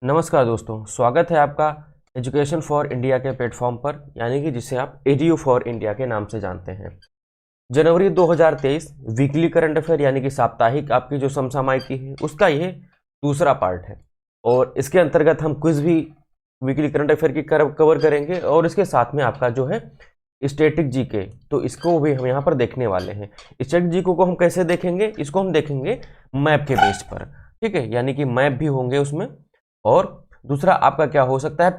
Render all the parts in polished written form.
नमस्कार दोस्तों, स्वागत है आपका एजुकेशन फॉर इंडिया के प्लेटफॉर्म पर, यानी कि जिसे आप एडीयू फॉर इंडिया के नाम से जानते हैं। जनवरी 2023 वीकली करंट अफेयर यानी कि साप्ताहिक आपकी जो समसामयिकी है उसका ये दूसरा पार्ट है और इसके अंतर्गत हम क्विज भी वीकली करंट अफेयर की कवर करेंगे और इसके साथ में आपका जो है स्टैटिक जीके, तो इसको भी हम यहाँ पर देखने वाले हैं। स्टैटिक जीके को हम कैसे देखेंगे? इसको हम देखेंगे मैप के बेस पर, ठीक है, यानी कि मैप भी होंगे उसमें। और दूसरा आपका क्या हो सकता है,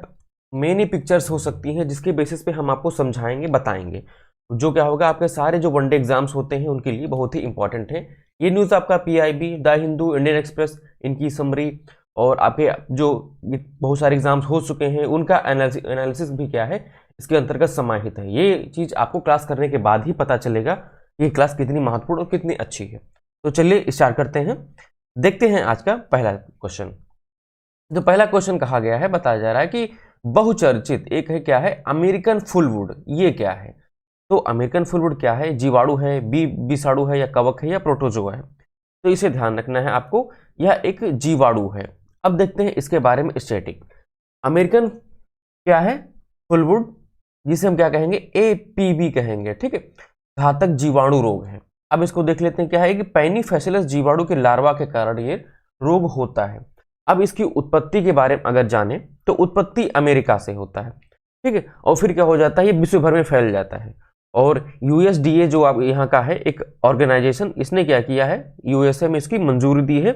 मेनी पिक्चर्स हो सकती हैं जिसके बेसिस पे हम आपको समझाएंगे, बताएंगे, जो क्या होगा आपके सारे जो वनडे एग्जाम्स होते हैं उनके लिए बहुत ही इंपॉर्टेंट है। ये न्यूज़ आपका PIB, the Hindu, Indian express, इनकी समरी और आपके जो बहुत सारे एग्जाम्स हो चुके हैं उनका एनालिसिस भी क्या है इसके अंतर्गत समाहित है। ये चीज़ आपको क्लास करने के बाद ही पता चलेगा कि क्लास कितनी महत्वपूर्ण और कितनी अच्छी है। तो चलिए स्टार्ट करते हैं, देखते हैं आज का पहला क्वेश्चन। जो पहला क्वेश्चन कहा गया है, बताया जा रहा है कि बहुचर्चित एक है क्या है, अमेरिकन फुलवुड, ये क्या है? तो अमेरिकन फुलवुड क्या है? जीवाणु है, बिसाड़ु है, या कवक है, या प्रोटोजोआ है? तो इसे ध्यान रखना है आपको, यह एक जीवाणु है। अब देखते हैं इसके बारे में। स्टैटिक अमेरिकन क्या है, फुलवुड, जिसे हम क्या कहेंगे, एपीवी कहेंगे, ठीक है, घातक जीवाणु रोग है। अब इसको देख लेते हैं, क्या है कि पैनीफेसिलस जीवाणु के लार्वा के कारण ये रोग होता है। अब इसकी उत्पत्ति के बारे में अगर जाने तो उत्पत्ति अमेरिका से होता है, ठीक है, और फिर क्या हो जाता है, ये विश्व भर में फैल जाता है। और यूएसडीए जो आप यहाँ का है एक ऑर्गेनाइजेशन, इसने क्या किया है, यूएसए में इसकी मंजूरी दी है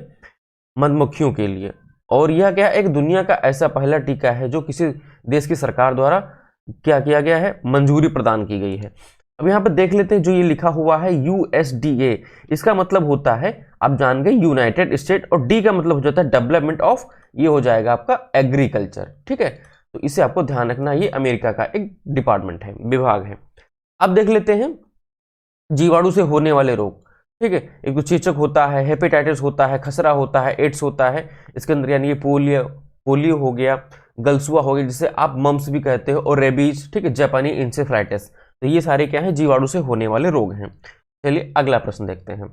मधुमक्खियों के लिए। और यह क्या एक दुनिया का ऐसा पहला टीका है जो किसी देश की सरकार द्वारा क्या किया गया है, मंजूरी प्रदान की गई है। अब यहाँ पर देख लेते हैं, जो ये लिखा हुआ है यूएसडीए, इसका मतलब होता है, आप जान गए, यूनाइटेड स्टेट, और डी का मतलब हो जाता है डेवलपमेंट ऑफ, ये हो जाएगा आपका एग्रीकल्चर, ठीक है। तो इसे आपको ध्यान रखना, ये अमेरिका का एक डिपार्टमेंट है, विभाग है। अब देख लेते हैं जीवाणु से होने वाले रोग, ठीक है। एक तो चेचक होता है, हेपेटाइटिस होता है, खसरा होता है, एड्स होता है इसके अंदर, यानी ये पोलियो हो गया, गलसुआ हो गया जिसे आप मम्स भी कहते हो, और रेबीज, ठीक है, जापानी इंसेफ्लाइटिस। तो ये सारे क्या है, जीवाणु से होने वाले रोग हैं। चलिए अगला प्रश्न देखते हैं।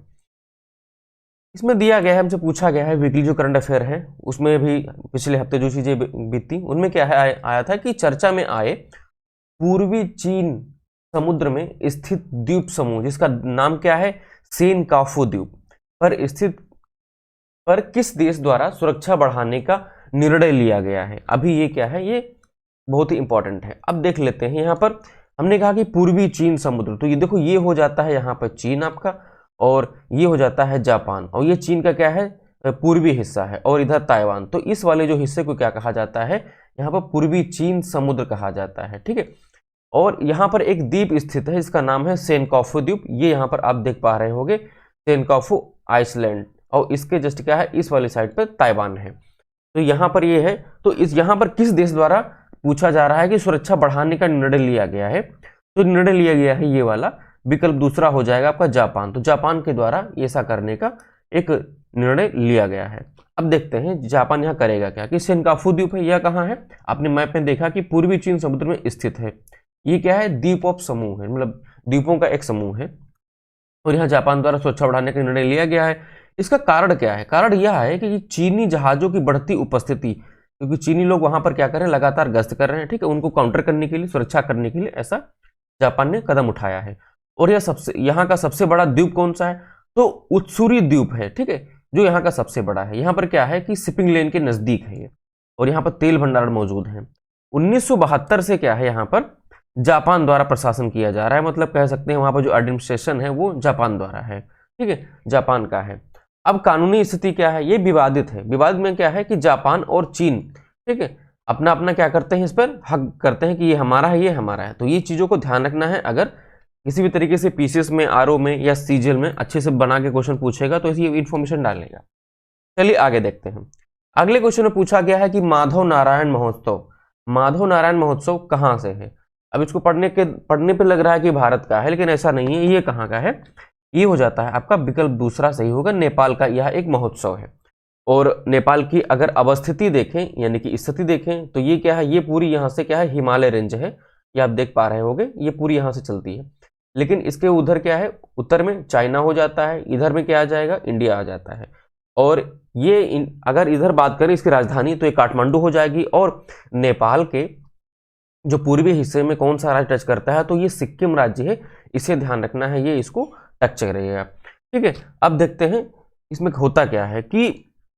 इसमें दिया गया है, हमसे पूछा गया है, वीकली जो करंट अफेयर है उसमें भी पिछले हफ्ते जो चीजें बीती उनमें क्या है आया था कि चर्चा में आए पूर्वी चीन समुद्र में स्थित द्वीप समूह, जिसका नाम क्या है, सेनकाफू द्वीप पर स्थित, पर किस देश द्वारा सुरक्षा बढ़ाने का निर्णय लिया गया है? अभी ये क्या है, ये बहुत ही इंपॉर्टेंट है। अब देख लेते हैं, यहाँ पर हमने कहा कि पूर्वी चीन समुद्र, तो ये देखो, ये हो जाता है यहाँ पर चीन आपका, और ये हो जाता है जापान, और ये चीन का क्या है, पूर्वी हिस्सा है, और इधर ताइवान। तो इस वाले जो हिस्से को क्या कहा जाता है, यहाँ पर पूर्वी चीन समुद्र कहा जाता है, ठीक है। और यहाँ पर एक द्वीप स्थित है, इसका नाम है सेनकाफू द्वीप। ये यहाँ पर आप देख पा रहे होंगे, सेनकाफू आइसलैंड, और इसके जस्ट क्या है, इस वाली साइड पर ताइवान है। तो यहाँ पर ये है, तो इस यहाँ पर किस देश द्वारा पूछा जा रहा है कि सुरक्षा बढ़ाने का निर्णय लिया गया है? तो निर्णय लिया गया है ये वाला, विकल्प दूसरा हो जाएगा आपका जापान। तो जापान के द्वारा ऐसा करने का एक निर्णय लिया गया है। अब देखते हैं जापान यहाँ करेगा क्या, कि सेनकाफू द्वीप है, यह कहाँ है, आपने मैप में देखा कि पूर्वी चीन समुद्र में स्थित है। ये क्या है, द्वीप ऑफ समूह है, मतलब द्वीपों का एक समूह है, और यहाँ जापान द्वारा सुरक्षा बढ़ाने का निर्णय लिया गया है। इसका कारण क्या है? कारण यह है कि चीनी जहाजों की बढ़ती उपस्थिति, क्योंकि चीनी लोग वहां पर क्या कर रहे हैं, लगातार गश्त कर रहे हैं, ठीक है, उनको काउंटर करने के लिए, सुरक्षा करने के लिए ऐसा जापान ने कदम उठाया है। और यह यहाँ का सबसे बड़ा द्वीप कौन सा है? तो उत्सुरी द्वीप है, ठीक है, जो यहाँ का सबसे बड़ा है। यहाँ पर क्या है कि शिपिंग लेन के नजदीक है ये, और यहाँ पर तेल भंडारण मौजूद है। 1972 से क्या है, यहाँ पर जापान द्वारा प्रशासन किया जा रहा है, मतलब कह सकते हैं वहां पर जो एडमिनिस्ट्रेशन है वो जापान द्वारा है, ठीक है, जापान का है। अब कानूनी स्थिति क्या है, ये विवादित है। विवाद में क्या है कि जापान और चीन, ठीक है, अपना अपना क्या करते हैं, इस पर हक करते हैं कि ये हमारा है, ये हमारा है। तो ये चीजों को ध्यान रखना है, अगर किसी भी तरीके से पीसीएस में, आरओ में या सीजीएल में अच्छे से बना के क्वेश्चन पूछेगा तो ये इंफॉर्मेशन डालेगा। चलिए आगे देखते हैं। अगले क्वेश्चन में पूछा गया है कि माधव नारायण महोत्सव, माधव नारायण महोत्सव कहाँ से है? अब इसको पढ़ने पे लग रहा है कि भारत का है, लेकिन ऐसा नहीं है। ये कहाँ का है? ये हो जाता है आपका विकल्प दूसरा सही होगा, नेपाल का यह एक महोत्सव है। और नेपाल की अगर अवस्थिति देखें, यानी कि स्थिति देखें, तो ये क्या है, ये पूरी यहाँ से क्या है, हिमालय रेंज है, ये आप देख पा रहे होंगे, ये पूरी यहाँ से चलती है। लेकिन इसके उधर क्या है, उत्तर में चाइना हो जाता है, इधर में क्या आ जाएगा, इंडिया आ जाता है। और ये अगर इधर बात करें इसकी राजधानी तो ये काठमांडू हो जाएगी। और नेपाल के जो पूर्वी हिस्से में कौन सा राज्य टच करता है, तो ये सिक्किम राज्य है, इसे ध्यान रखना है, ये इसको टच करेगा। ठीक है, अब देखते हैं इसमें होता क्या है कि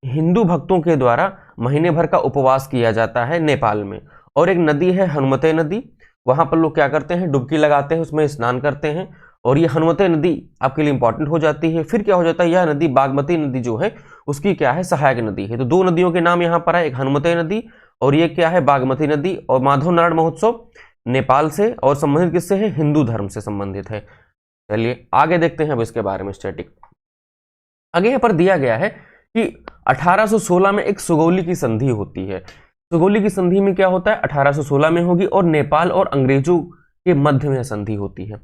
हिंदू भक्तों के द्वारा महीने भर का उपवास किया जाता है नेपाल में। और एक नदी है हनुमते नदी, वहां पर लोग क्या करते हैं, डुबकी लगाते हैं, उसमें स्नान करते हैं। और ये हनुमते नदी आपके लिए इंपॉर्टेंट हो जाती है। फिर क्या हो जाता है, यह नदी बागमती नदी जो है उसकी क्या है, सहायक नदी है। तो दो नदियों के नाम यहाँ पर है, एक हनुमते नदी और ये क्या है, बागमती नदी। और माधव नारायण महोत्सव नेपाल से और संबंधित किससे है, हिंदू धर्म से संबंधित है। चलिए आगे देखते हैं अब इसके बारे में स्टैटिक। आगे यहाँ पर दिया गया है कि 1816 में एक सुगौली की संधि होती है। सुगौली की संधि में क्या होता है, 1816 में होगी और नेपाल और अंग्रेजों के मध्य में संधि होती है।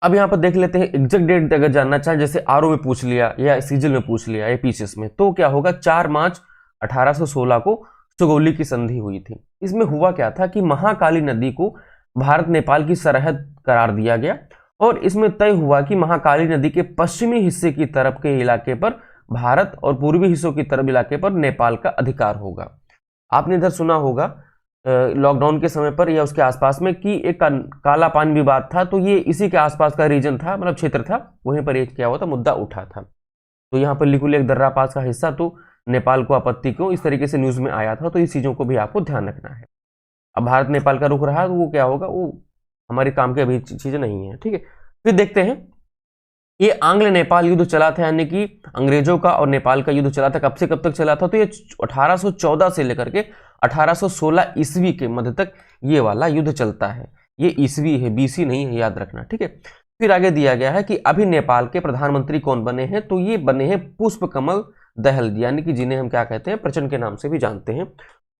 अब यहाँ पर देख लेते हैं एग्जैक्ट डेट अगर जानना चाहे, जैसे आरओ में पूछ लिया या सीजल में पूछ लिया या पीसीएस में, तो क्या होगा, 4 मार्च 1816 को सुगौली की संधि हुई थी। इसमें हुआ क्या था कि महाकाली नदी को भारत नेपाल की सरहद करार दिया गया और इसमें तय हुआ कि महाकाली नदी के पश्चिमी हिस्से की तरफ के इलाके पर भारत और पूर्वी हिस्सों की तरफ इलाके पर नेपाल का अधिकार होगा। आपने इधर सुना होगा लॉकडाउन के समय पर या उसके आसपास में कि एक काला पानी विवाद था, तो ये इसी के आसपास का रीजन था, मतलब क्षेत्र था, वहीं पर एक क्या हुआ था, मुद्दा उठा था। तो यहाँ पर लिकुलेख दर्रा पास का हिस्सा, तो नेपाल को आपत्ति क्यों, इस तरीके से न्यूज में आया था। तो इस चीजों को भी आपको ध्यान रखना है। अब भारत नेपाल का रुख रहा तो वो क्या होगा, वो हमारे काम की अभी चीजें नहीं है। ठीक है, फिर देखते हैं ये आंग्ल नेपाल युद्ध चला था, यानी कि अंग्रेजों का और नेपाल का युद्ध चला था। कब से कब तक चला था, तो ये 1814 से लेकर के 1816 ईस्वी के मध्य तक ये वाला युद्ध चलता है। ये ईस्वी है, बीसी नहीं है, याद रखना। ठीक है, फिर आगे दिया गया है कि अभी नेपाल के प्रधानमंत्री कौन बने हैं, तो ये बने हैं पुष्प कमल दहल, यानी कि जिन्हें हम क्या कहते हैं, प्रचंड के नाम से भी जानते हैं।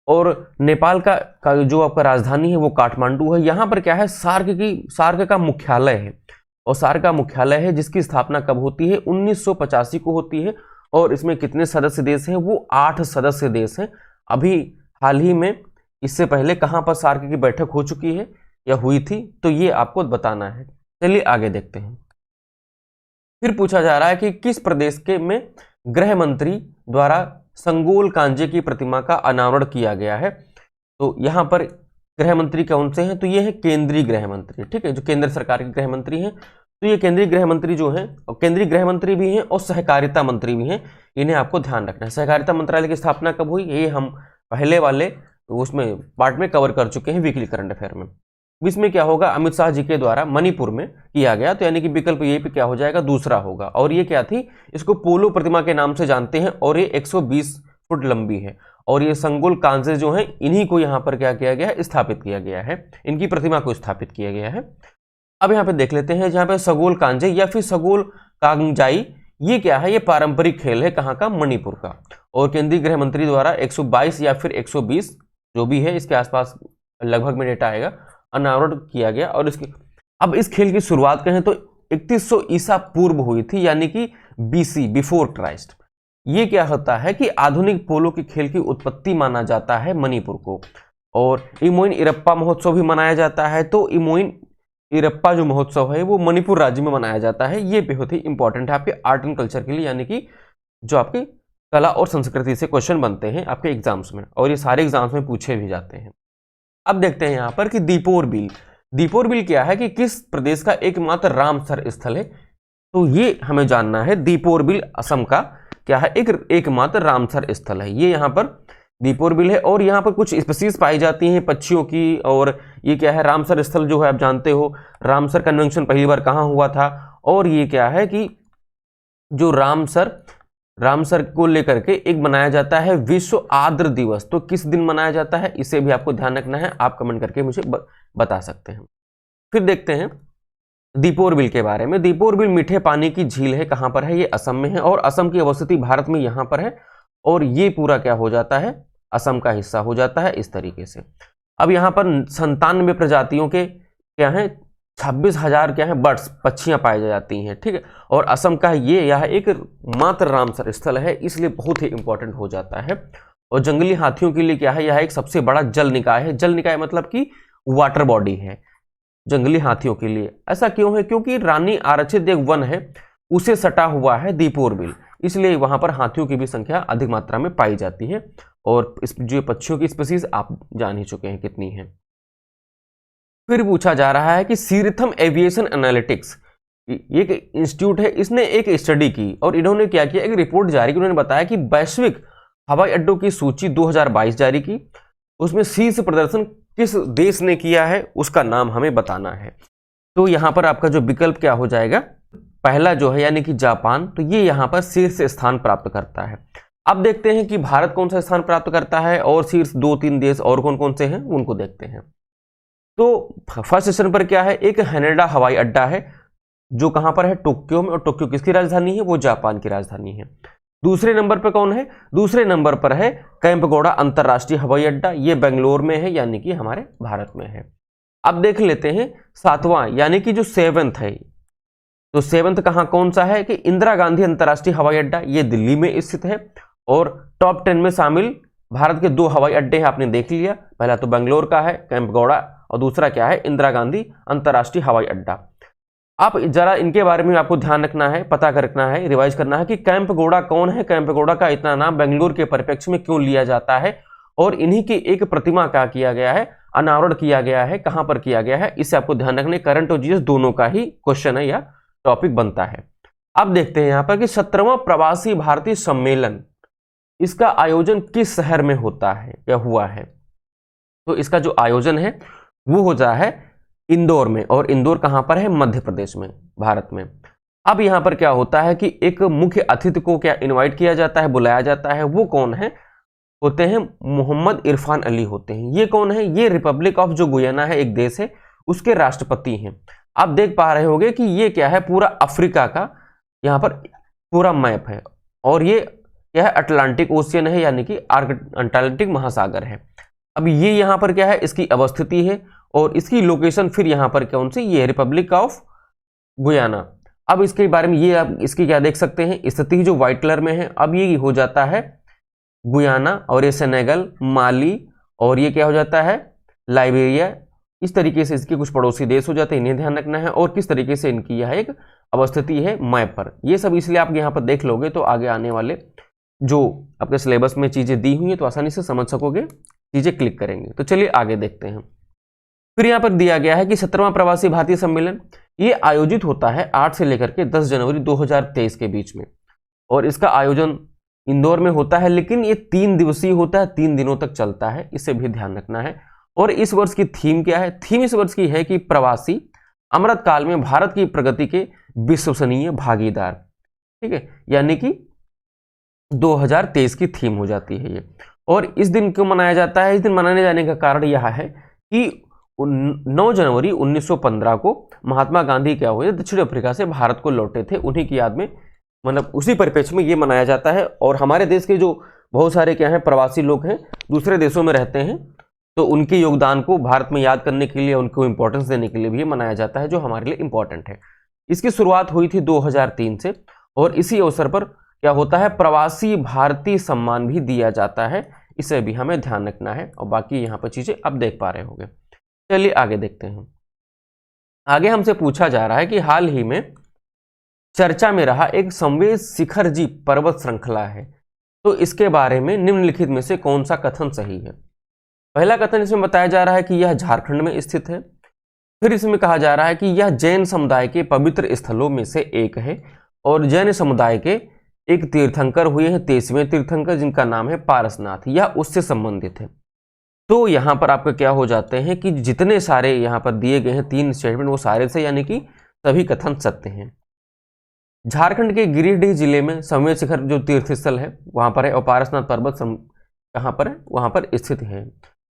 और नेपाल का जो आपका राजधानी है वो काठमांडू है। यहाँ पर क्या है, सार्क का मुख्यालय है। और सार्क का मुख्यालय है जिसकी स्थापना कब होती है, 1985 को होती है। और इसमें कितने सदस्य देश हैं, वो 8 सदस्य देश हैं। अभी हाल ही में, इससे पहले कहाँ पर सार्क की बैठक हो चुकी है या हुई थी, तो ये आपको बताना है। चलिए आगे देखते हैं। फिर पूछा जा रहा है कि किस प्रदेश के में गृह मंत्री द्वारा संगोल कांजे की प्रतिमा का अनावरण किया गया है। तो यहाँ पर गृह मंत्री कौन से हैं, तो ये है केंद्रीय गृह मंत्री। ठीक है, जो केंद्र सरकार के गृह मंत्री हैं, तो ये केंद्रीय गृह मंत्री जो हैं, और केंद्रीय गृह मंत्री भी हैं और सहकारिता मंत्री भी हैं, इन्हें आपको ध्यान रखना है। सहकारिता मंत्रालय की स्थापना कब हुई, ये हम पहले वाले उसमें पार्ट में कवर कर चुके हैं, वीकली करंट अफेयर में। इसमें क्या होगा, अमित शाह जी के द्वारा मणिपुर में किया गया, तो यानी कि विकल्प ये पे क्या हो जाएगा, दूसरा होगा। और ये क्या थी, इसको पोलो प्रतिमा के नाम से जानते हैं और ये 120 फुट लंबी है। और ये संगोल कांजे जो हैं, इन्हीं को यहाँ पर क्या किया गया है, स्थापित किया गया है, इनकी प्रतिमा को स्थापित किया गया है। अब यहाँ पे देख लेते हैं, जहाँ पे सगोल कांजे या फिर सगोल कांगजाई, ये क्या है, ये पारंपरिक खेल है, कहाँ का, मणिपुर का। और केंद्रीय गृह मंत्री द्वारा 122 या फिर 120 जो भी है, इसके आसपास लगभग में डेटा आएगा, अनावरण किया गया। और इसकी अब इस खेल की शुरुआत कहें तो 3100 ईसा पूर्व हुई थी, यानी कि बीसी, बिफोर क्राइस्ट। ये क्या होता है कि आधुनिक पोलो के खेल की उत्पत्ति माना जाता है मणिपुर को। और इमोइन इरप्पा महोत्सव भी मनाया जाता है। तो इमोइन इरप्पा जो महोत्सव है वो मणिपुर राज्य में मनाया जाता है। ये बहुत ही इंपॉर्टेंट है आपके आर्ट एंड कल्चर के लिए, यानी कि जो आपके कला और संस्कृति से क्वेश्चन बनते हैं आपके एग्जाम्स में, और ये सारे एग्जाम्स में पूछे भी जाते हैं। अब देखते हैं यहाँ पर कि दीपोर बिल। दीपोर बिल क्या है, कि किस प्रदेश का एकमात्र रामसर स्थल है, तो ये हमें जानना है। दीपोर बिल असम का क्या है, एकमात्र रामसर स्थल है। ये यहाँ पर दीपोर बिल है। और यहाँ पर कुछ स्पीसीज पाई जाती हैं पक्षियों की। और ये क्या है, रामसर स्थल जो है आप जानते हो, रामसर कन्वेंशन पहली बार कहाँ हुआ था। और ये क्या है कि जो रामसर को लेकर के एक बनाया जाता है विश्व आर्द्र दिवस। तो किस दिन मनाया जाता है, इसे भी आपको ध्यान रखना है, आप कमेंट करके मुझे बता सकते हैं। फिर देखते हैं दीपोर बिल के बारे में। दीपोर बिल मीठे पानी की झील है, कहां पर है, ये असम में है। और असम की अवस्थिति भारत में यहां पर है। और ये पूरा क्या हो जाता है, असम का हिस्सा हो जाता है, इस तरीके से। अब यहाँ पर 97 प्रजातियों के क्या है, 26,000 क्या है, बर्ड्स, पक्षियां पाई जाती हैं। ठीक है, और असम का ये यह एक मात्र रामसर स्थल है, इसलिए बहुत ही इंपॉर्टेंट हो जाता है। और जंगली हाथियों के लिए क्या है, यह एक सबसे बड़ा जल निकाय है। जल निकाय मतलब कि वाटर बॉडी है जंगली हाथियों के लिए। ऐसा क्यों है, क्योंकि रानी आरक्षित एक वन है, उसे सटा हुआ है दीपोर बिल, इसलिए वहां पर हाथियों की भी संख्या अधिक मात्रा में पाई जाती है। और इस जो पक्षियों की स्पीसीज आप जान ही चुके हैं कितनी है। फिर पूछा जा रहा है कि सीरथम एविएशन एनालिटिक्स एक इंस्टीट्यूट है, इसने एक स्टडी की और इन्होंने क्या किया, एक रिपोर्ट जारी की। उन्होंने बताया कि वैश्विक हवाई अड्डों की सूची 2022 जारी की, उसमें शीर्ष प्रदर्शन किस देश ने किया है उसका नाम हमें बताना है। तो यहां पर आपका जो विकल्प क्या हो जाएगा, पहला जो है यानी कि जापान, तो ये यहां पर शीर्ष स्थान प्राप्त करता है। अब देखते हैं कि भारत कौन सा स्थान प्राप्त करता है और शीर्ष 2-3 देश और कौन कौन से हैं उनको देखते हैं। तो फर्स्ट स्टेशन पर क्या है, एक हैनेडा हवाई अड्डा है जो कहां पर है, टोक्यो में। और टोक्यो किसकी राजधानी है, वो जापान की राजधानी है। दूसरे नंबर पर कौन है, दूसरे नंबर पर है कैंपगौड़ा अंतरराष्ट्रीय हवाई अड्डा, ये बेंगलोर में है यानी कि हमारे भारत में है। अब देख लेते हैं सातवां यानी कि जो सेवंथ है, तो सेवंथ कहां कौन सा है कि इंदिरा गांधी अंतरराष्ट्रीय हवाई अड्डा, ये दिल्ली में स्थित है। और टॉप 10 में शामिल भारत के 2 हवाई अड्डे हैं, आपने देख लिया। पहला तो बेंगलोर का है कैंपगौड़ा और दूसरा क्या है, इंदिरा गांधी अंतरराष्ट्रीय हवाई अड्डा। आप जरा इनके बारे में आपको ध्यान रखना है, पता रखना है, रिवाइज करना है कि कैंपगौड़ा कौन है, कैंपगौड़ा का इतना नाम बेंगलुरु के परिप्रेक्ष्य में क्यों लिया जाता है, और इन्हीं की एक प्रतिमा क्या किया गया है, अनावरण किया गया है, कहां पर किया गया है, इससे आपको ध्यान रखने। करंट और जीएस दोनों का ही क्वेश्चन है या टॉपिक बनता है। अब देखते हैं यहां पर कि 17वां प्रवासी भारतीय सम्मेलन, इसका आयोजन किस शहर में होता है या हुआ है। तो इसका जो आयोजन है वो हो जाता है इंदौर में, और इंदौर कहां पर है, मध्य प्रदेश में, भारत में। अब यहां पर क्या होता है कि एक मुख्य अतिथि को क्या इनवाइट किया जाता है, बुलाया जाता है। वो कौन है, होते हैं मोहम्मद इरफान अली होते हैं। ये कौन है, ये रिपब्लिक ऑफ जो गुयाना है, एक देश है, उसके राष्ट्रपति हैं। आप देख पा रहे होंगे कि ये क्या है, पूरा अफ्रीका का यहां पर पूरा मैप है, और ये क्या है, अटलांटिक ओशियन है यानी कि अटलांटिक महासागर है। अब ये यहां पर क्या है, इसकी अवस्थिति है, और इसकी लोकेशन फिर यहां पर कौन सी, ये रिपब्लिक ऑफ गुयाना। अब इसके बारे में ये आप इसकी क्या देख सकते हैं, स्थिति जो व्हाइट कलर में है। अब ये हो जाता है गुयाना, और ये सेनेगल, माली, और ये क्या हो जाता है, लाइबेरिया। इस तरीके से इसके कुछ पड़ोसी देश हो जाते हैं, इन्हें ध्यान रखना है, और किस तरीके से इनकी यह एक अवस्थिति है मैप पर। ये सब इसलिए आप यहाँ पर देख लोगे तो आगे आने वाले जो आपके सिलेबस में चीजें दी हुई है तो आसानी से समझ सकोगे, चीजें क्लिक करेंगे। तो चलिए आगे देखते हैं। फिर यहाँ पर दिया गया है कि 17वां प्रवासी भारतीय सम्मेलन ये आयोजित होता है 8 से लेकर के 10 जनवरी 2023 के बीच में, और इसका आयोजन इंदौर में होता है। लेकिन ये 3 दिवसीय होता है, 3 दिनों तक चलता है, इसे भी ध्यान रखना है। और इस वर्ष की थीम क्या है, थीम इस वर्ष की है कि प्रवासी अमृतकाल में भारत की प्रगति के विश्वसनीय भागीदार। ठीक है, यानी कि 2023 की थीम हो जाती है ये। और इस दिन क्यों मनाया जाता है, इस दिन मनाने जाने का कारण यह है कि 9 जनवरी 1915 को महात्मा गांधी क्या हुए, दक्षिण अफ्रीका से भारत को लौटे थे, उन्हीं की याद में, मतलब उसी परिप्रेक्ष्य में ये मनाया जाता है। और हमारे देश के जो बहुत सारे क्या हैं प्रवासी लोग हैं, दूसरे देशों में रहते हैं, तो उनके योगदान को भारत में याद करने के लिए, उनको इंपॉर्टेंस देने के लिए भी ये मनाया जाता है, जो हमारे लिए इंपॉर्टेंट है। इसकी शुरुआत हुई थी 2003 से, और इसी अवसर पर क्या होता है, प्रवासी भारतीय सम्मान भी दिया जाता है, इसे भी हमें ध्यान रखना है। और बाकी यहाँ पर चीजें अब देख पा रहे होंगे। चलिए आगे देखते हैं। आगे हमसे पूछा जा रहा है कि हाल ही में चर्चा में रहा एक संवेद शिखर जी पर्वत श्रृंखला है, तो इसके बारे में निम्नलिखित में से कौन सा कथन सही है। पहला कथन इसमें बताया जा रहा है कि यह झारखंड में स्थित है। फिर इसमें कहा जा रहा है कि यह जैन समुदाय के पवित्र स्थलों में से एक है, और जैन समुदाय के एक तीर्थंकर हुए हैं 23वें तीर्थंकर, जिनका नाम है पारसनाथ, यह उससे संबंधित है। तो यहां पर आपके क्या हो जाते हैं कि जितने सारे यहां पर दिए गए हैं 3 स्टेटमेंट, वो सारे से यानी कि सभी कथन सत्य हैं। झारखंड के गिरिडीह जिले में संवेद शिखर जो तीर्थ स्थल है वहां पर है, और पारसनाथ पर्वत कहां पर है, वहां पर स्थित है।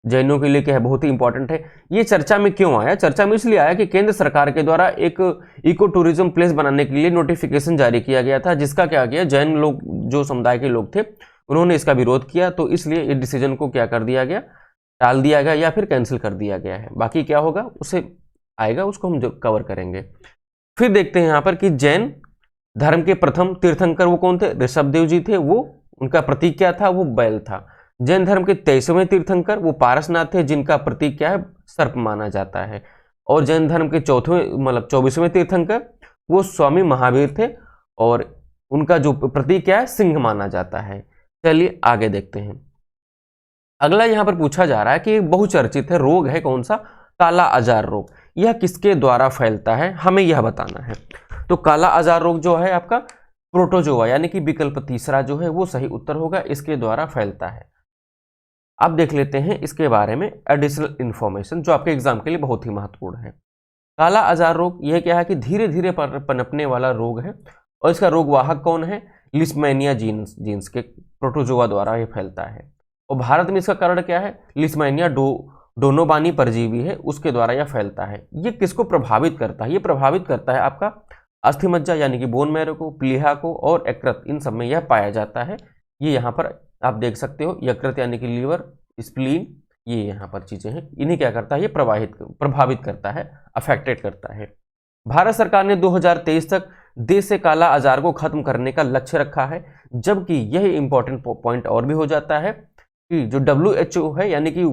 जैनों के लिए क्या है, बहुत ही इंपॉर्टेंट है। ये चर्चा में क्यों आया, चर्चा में इसलिए आया कि केंद्र सरकार के द्वारा एक इको टूरिज्म प्लेस बनाने के लिए नोटिफिकेशन जारी किया गया था, जिसका क्या किया, जैन लोग जो समुदाय के लोग थे उन्होंने इसका विरोध किया, तो इसलिए इस डिसीजन को क्या कर दिया गया, टाल दिया गया या फिर कैंसिल कर दिया गया है। बाकी क्या होगा उसे आएगा, उसको हम कवर करेंगे। फिर देखते हैं यहाँ पर कि जैन धर्म के प्रथम तीर्थंकर वो कौन थे, ऋषभदेव जी थे। वो उनका प्रतीक क्या था, वो बैल था। जैन धर्म के 23वें तीर्थंकर वो पारसनाथ थे, जिनका प्रतीक क्या है, सर्प माना जाता है। और जैन धर्म के 24वें तीर्थंकर वो स्वामी महावीर थे, और उनका जो प्रतीक क्या है, सिंह माना जाता है। चलिए आगे देखते हैं। अगला यहां पर पूछा जा रहा है कि बहुचर्चित है रोग है कौन सा, काला आजार रोग। यह किसके द्वारा फैलता है, हमें यह बताना है। तो काला आजार रोग जो है आपका प्रोटोजोआ यानी कि विकल्प तीसरा जो है वो सही उत्तर होगा, इसके द्वारा फैलता है। अब देख लेते हैं इसके बारे में एडिशनल इंफॉर्मेशन जो आपके एग्जाम के लिए बहुत ही महत्वपूर्ण है। काला आजार रोग यह क्या है कि धीरे धीरे पनपने वाला रोग है और इसका रोग वाहक कौन है, लिस्मेनिया जीन्स के प्रोटोजोआ द्वारा यह फैलता है। और भारत में इसका कारण क्या है, लिस्मेनिया डोनोबानी परजीवी है, उसके द्वारा यह फैलता है। ये किसको प्रभावित करता है, ये प्रभावित करता है आपका अस्थिमज्जा यानी कि बोन मैरो को, प्लीहा को और यकृत, इन सब में यह पाया जाता है। ये यहाँ पर आप देख सकते हो, यकृत यानी कि लीवर, स्प्लीन, ये यहाँ पर चीजें हैं, इन्हें क्या करता है, ये प्रभावित करता है, अफेक्टेड करता है। भारत सरकार ने 2023 तक देश से काला आजार को खत्म करने का लक्ष्य रखा है, जबकि यह इंपॉर्टेंट पॉइंट और भी हो जाता है कि जो WHO है यानी कि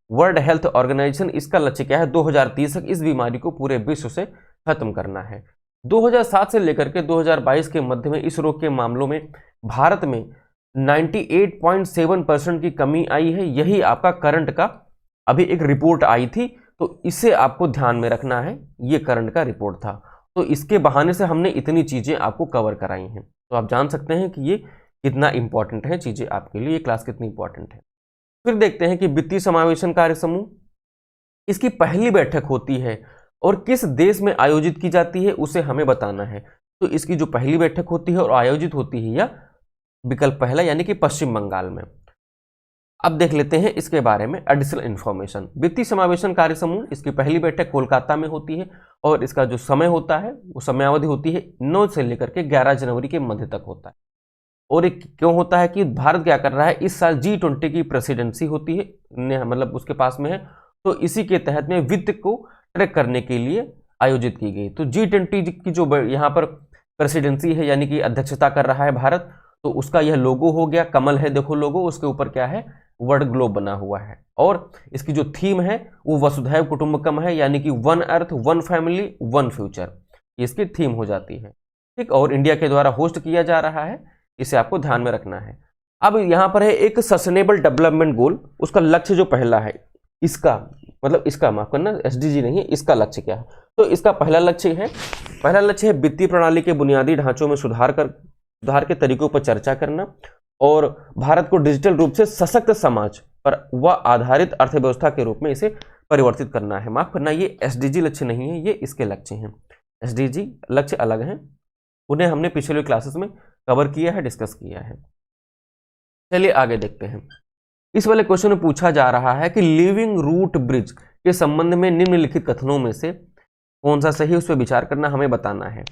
वर्ल्ड हेल्थ ऑर्गेनाइजेशन, इसका लक्ष्य क्या है, 2030 तक इस बीमारी को पूरे विश्व से खत्म करना है। 2007 से लेकर के 2022 के मध्य में इस रोग के मामलों में भारत में 98.7% की कमी आई है। यही आपका करंट का अभी एक रिपोर्ट आई थी, तो इसे आपको ध्यान में रखना है, ये करंट का रिपोर्ट था। तो इसके बहाने से हमने इतनी चीजें आपको कवर कराई हैं, तो आप जान सकते हैं कि ये कितना इंपॉर्टेंट है चीजें आपके लिए, ये क्लास कितनी इंपॉर्टेंट है। फिर देखते हैं कि वित्तीय समावेशन कार्य समूह, इसकी पहली बैठक होती है और किस देश में आयोजित की जाती है उसे हमें बताना है। तो इसकी जो पहली बैठक होती है और आयोजित होती है, यह विकल्प पहला यानी कि पश्चिम बंगाल में। अब देख लेते हैं इसके बारे में एडिशनल इंफॉर्मेशन। वित्तीय समावेशन कार्य समूह, इसकी पहली बैठक कोलकाता में होती है और इसका जो समय होता है वो समयावधि होती है 9 से लेकर के 11 जनवरी के मध्य तक होता है। और एक क्यों होता है कि भारत क्या कर रहा है, इस साल G20 की प्रेसिडेंसी होती है, मतलब उसके पास में है, तो इसी के तहत में वित्त को ट्रैक करने के लिए आयोजित की गई। तो G20 की जो यहाँ पर प्रेसिडेंसी है यानी कि अध्यक्षता कर रहा है भारत, तो उसका यह लोगो हो गया, कमल है देखो लोगो, उसके ऊपर क्या है, वर्ड ग्लोब बना हुआ है। और इसकी जो थीम है वो वसुधैव कुटुंबकम है यानी कि one earth, one family, one future, इसकी थीम हो जाती है। ठीक, और इंडिया के द्वारा होस्ट किया जा रहा है, इसे आपको ध्यान में रखना है। अब यहां पर है एक सस्टेनेबल डेवलपमेंट गोल, उसका लक्ष्य जो पहला है, इसका मतलब इसका माफ करना, SDG नहीं है, इसका लक्ष्य क्या है, तो इसका पहला लक्ष्य है वित्तीय प्रणाली के बुनियादी ढांचों में सुधार के तरीकों पर चर्चा करना और भारत को डिजिटल रूप से सशक्त समाज पर व आधारित अर्थव्यवस्था के रूप में इसे परिवर्तित करना है। माफ करना, ये SDG लक्ष्य नहीं है, ये इसके लक्ष्य हैं। SDG लक्ष्य अलग हैं, उन्हें हमने पिछले क्लासेस में कवर किया है, डिस्कस किया है। चलिए आगे देखते हैं। इस वाले क्वेश्चन में पूछा जा रहा है कि लिविंग रूट ब्रिज के संबंध में निम्नलिखित कथनों में से कौन सा सही, उस पर विचार करना, हमें बताना है।